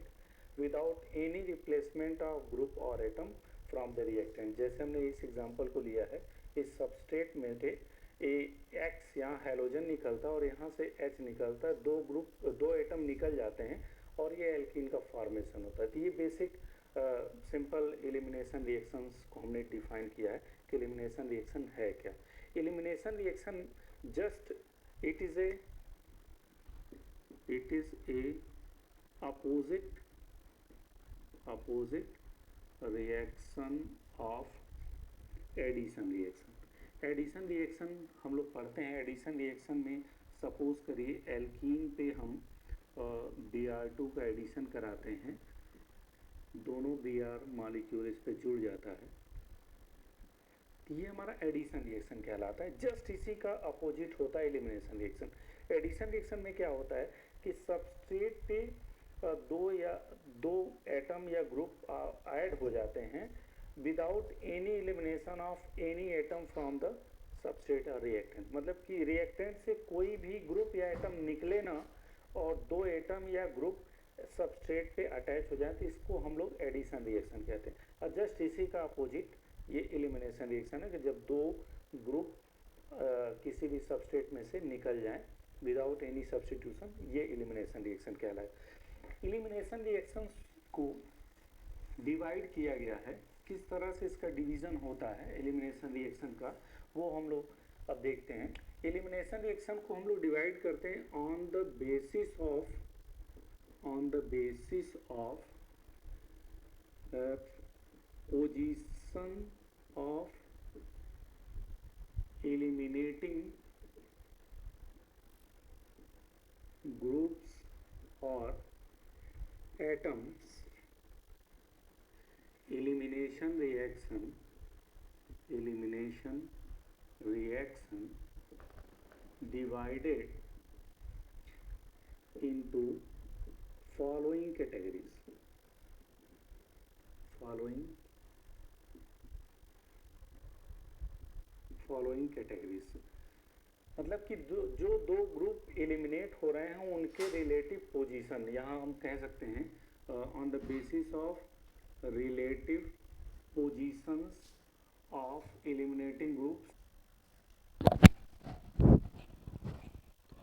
without any replacement of group और एटम फ्रॉम द रिएक्टेंट। जैसे हमने इस एग्जांपल को लिया है, इस सबस्ट्रेट में से एक्स यहाँ हैलोजन निकलता है और यहाँ से एच निकलता है, दो एटम निकल जाते हैं और ये एल्कीन का फॉर्मेशन होता है। तो ये बेसिक सिंपल एलिमिनेशन रिएक्शंस को हमने डिफाइन किया है कि एलिमिनेशन रिएक्शन है क्या। Elimination reaction just it is a opposite reaction of addition reaction. एडिशन रिएक्शन हम लोग पढ़ते हैं। एडिशन रिएक्शन में सपोज करिए एल्कीन पे हम Br2 का एडिशन कराते हैं, दोनों Br मॉलिक्यूल इस पे जुड़ जाता है, ये हमारा एडिशन रिएक्शन कहलाता है। जस्ट इसी का अपोजिट होता है एलिमिनेशन रिएक्शन। एडिशन रिएक्शन में क्या होता है कि सबस्ट्रेट पे दो एटम या ग्रुप ऐड हो जाते हैं without any elimination of any atom from the substrate और रिएक्टेंट। मतलब कि रिएक्टेंट से कोई भी ग्रुप या एटम निकले ना और दो एटम या ग्रुप सबस्ट्रेट पे अटैच हो जाए, तो इसको हम लोग एडिशन रिएक्शन कहते हैं। और जस्ट इसी का अपोजिट ये एलिमिनेशन रिएक्शन है कि जब दो ग्रुप किसी भी सबस्ट्रेट में से निकल जाएं विदाउट एनी सब्स्टिट्यूशन, ये एलिमिनेशन रिएक्शन कहलाए। एलिमिनेशन रिएक्शन को डिवाइड किया गया है, किस तरह से इसका डिवीज़न होता है एलिमिनेशन रिएक्शन का, वो हम लोग अब देखते हैं। एलिमिनेशन रिएक्शन को हम लोग डिवाइड करते हैं on the basis of position of eliminating groups or atoms। elimination reaction divided into following categories। मतलब कि जो दो ग्रुप एलिमिनेट हो रहे हैं उनके रिलेटिव पोजीशन, यहाँ हम कह सकते हैं on the basis of relative positions of eliminating groups.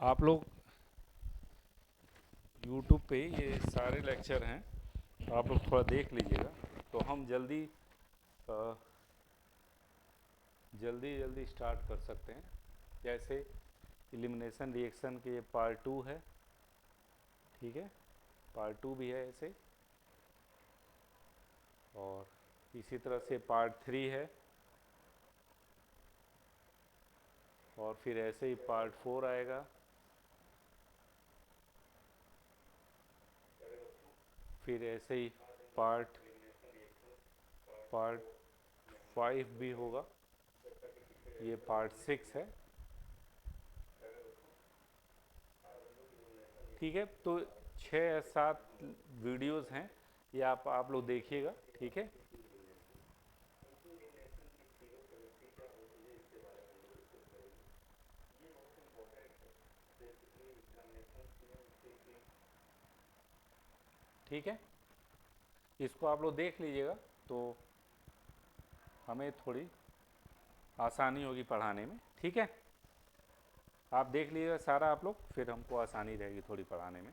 आप लोग YouTube पे ये सारे लेक्चर हैं, तो आप लोग थोड़ा देख लीजिएगा, तो हम जल्दी स्टार्ट कर सकते हैं। जैसे एलिमिनेशन रिएक्शन के पार्ट 2 है, ठीक है, पार्ट 2 भी है ऐसे, और इसी तरह से पार्ट 3 है, और फिर ऐसे ही पार्ट 4 आएगा, फिर ऐसे ही पार्ट पार्ट 5 भी होगा, ये पार्ट 6 है। ठीक है, तो 6 या 7 वीडियोस हैं, ये आप लोग देखिएगा। ठीक है, ठीक है, इसको आप लोग देख लीजिएगा तो हमें थोड़ी आसानी होगी पढ़ाने में। ठीक है, आप देख लीजिएगा सारा आप लोग, फिर हमको आसानी रहेगी थोड़ी पढ़ाने में।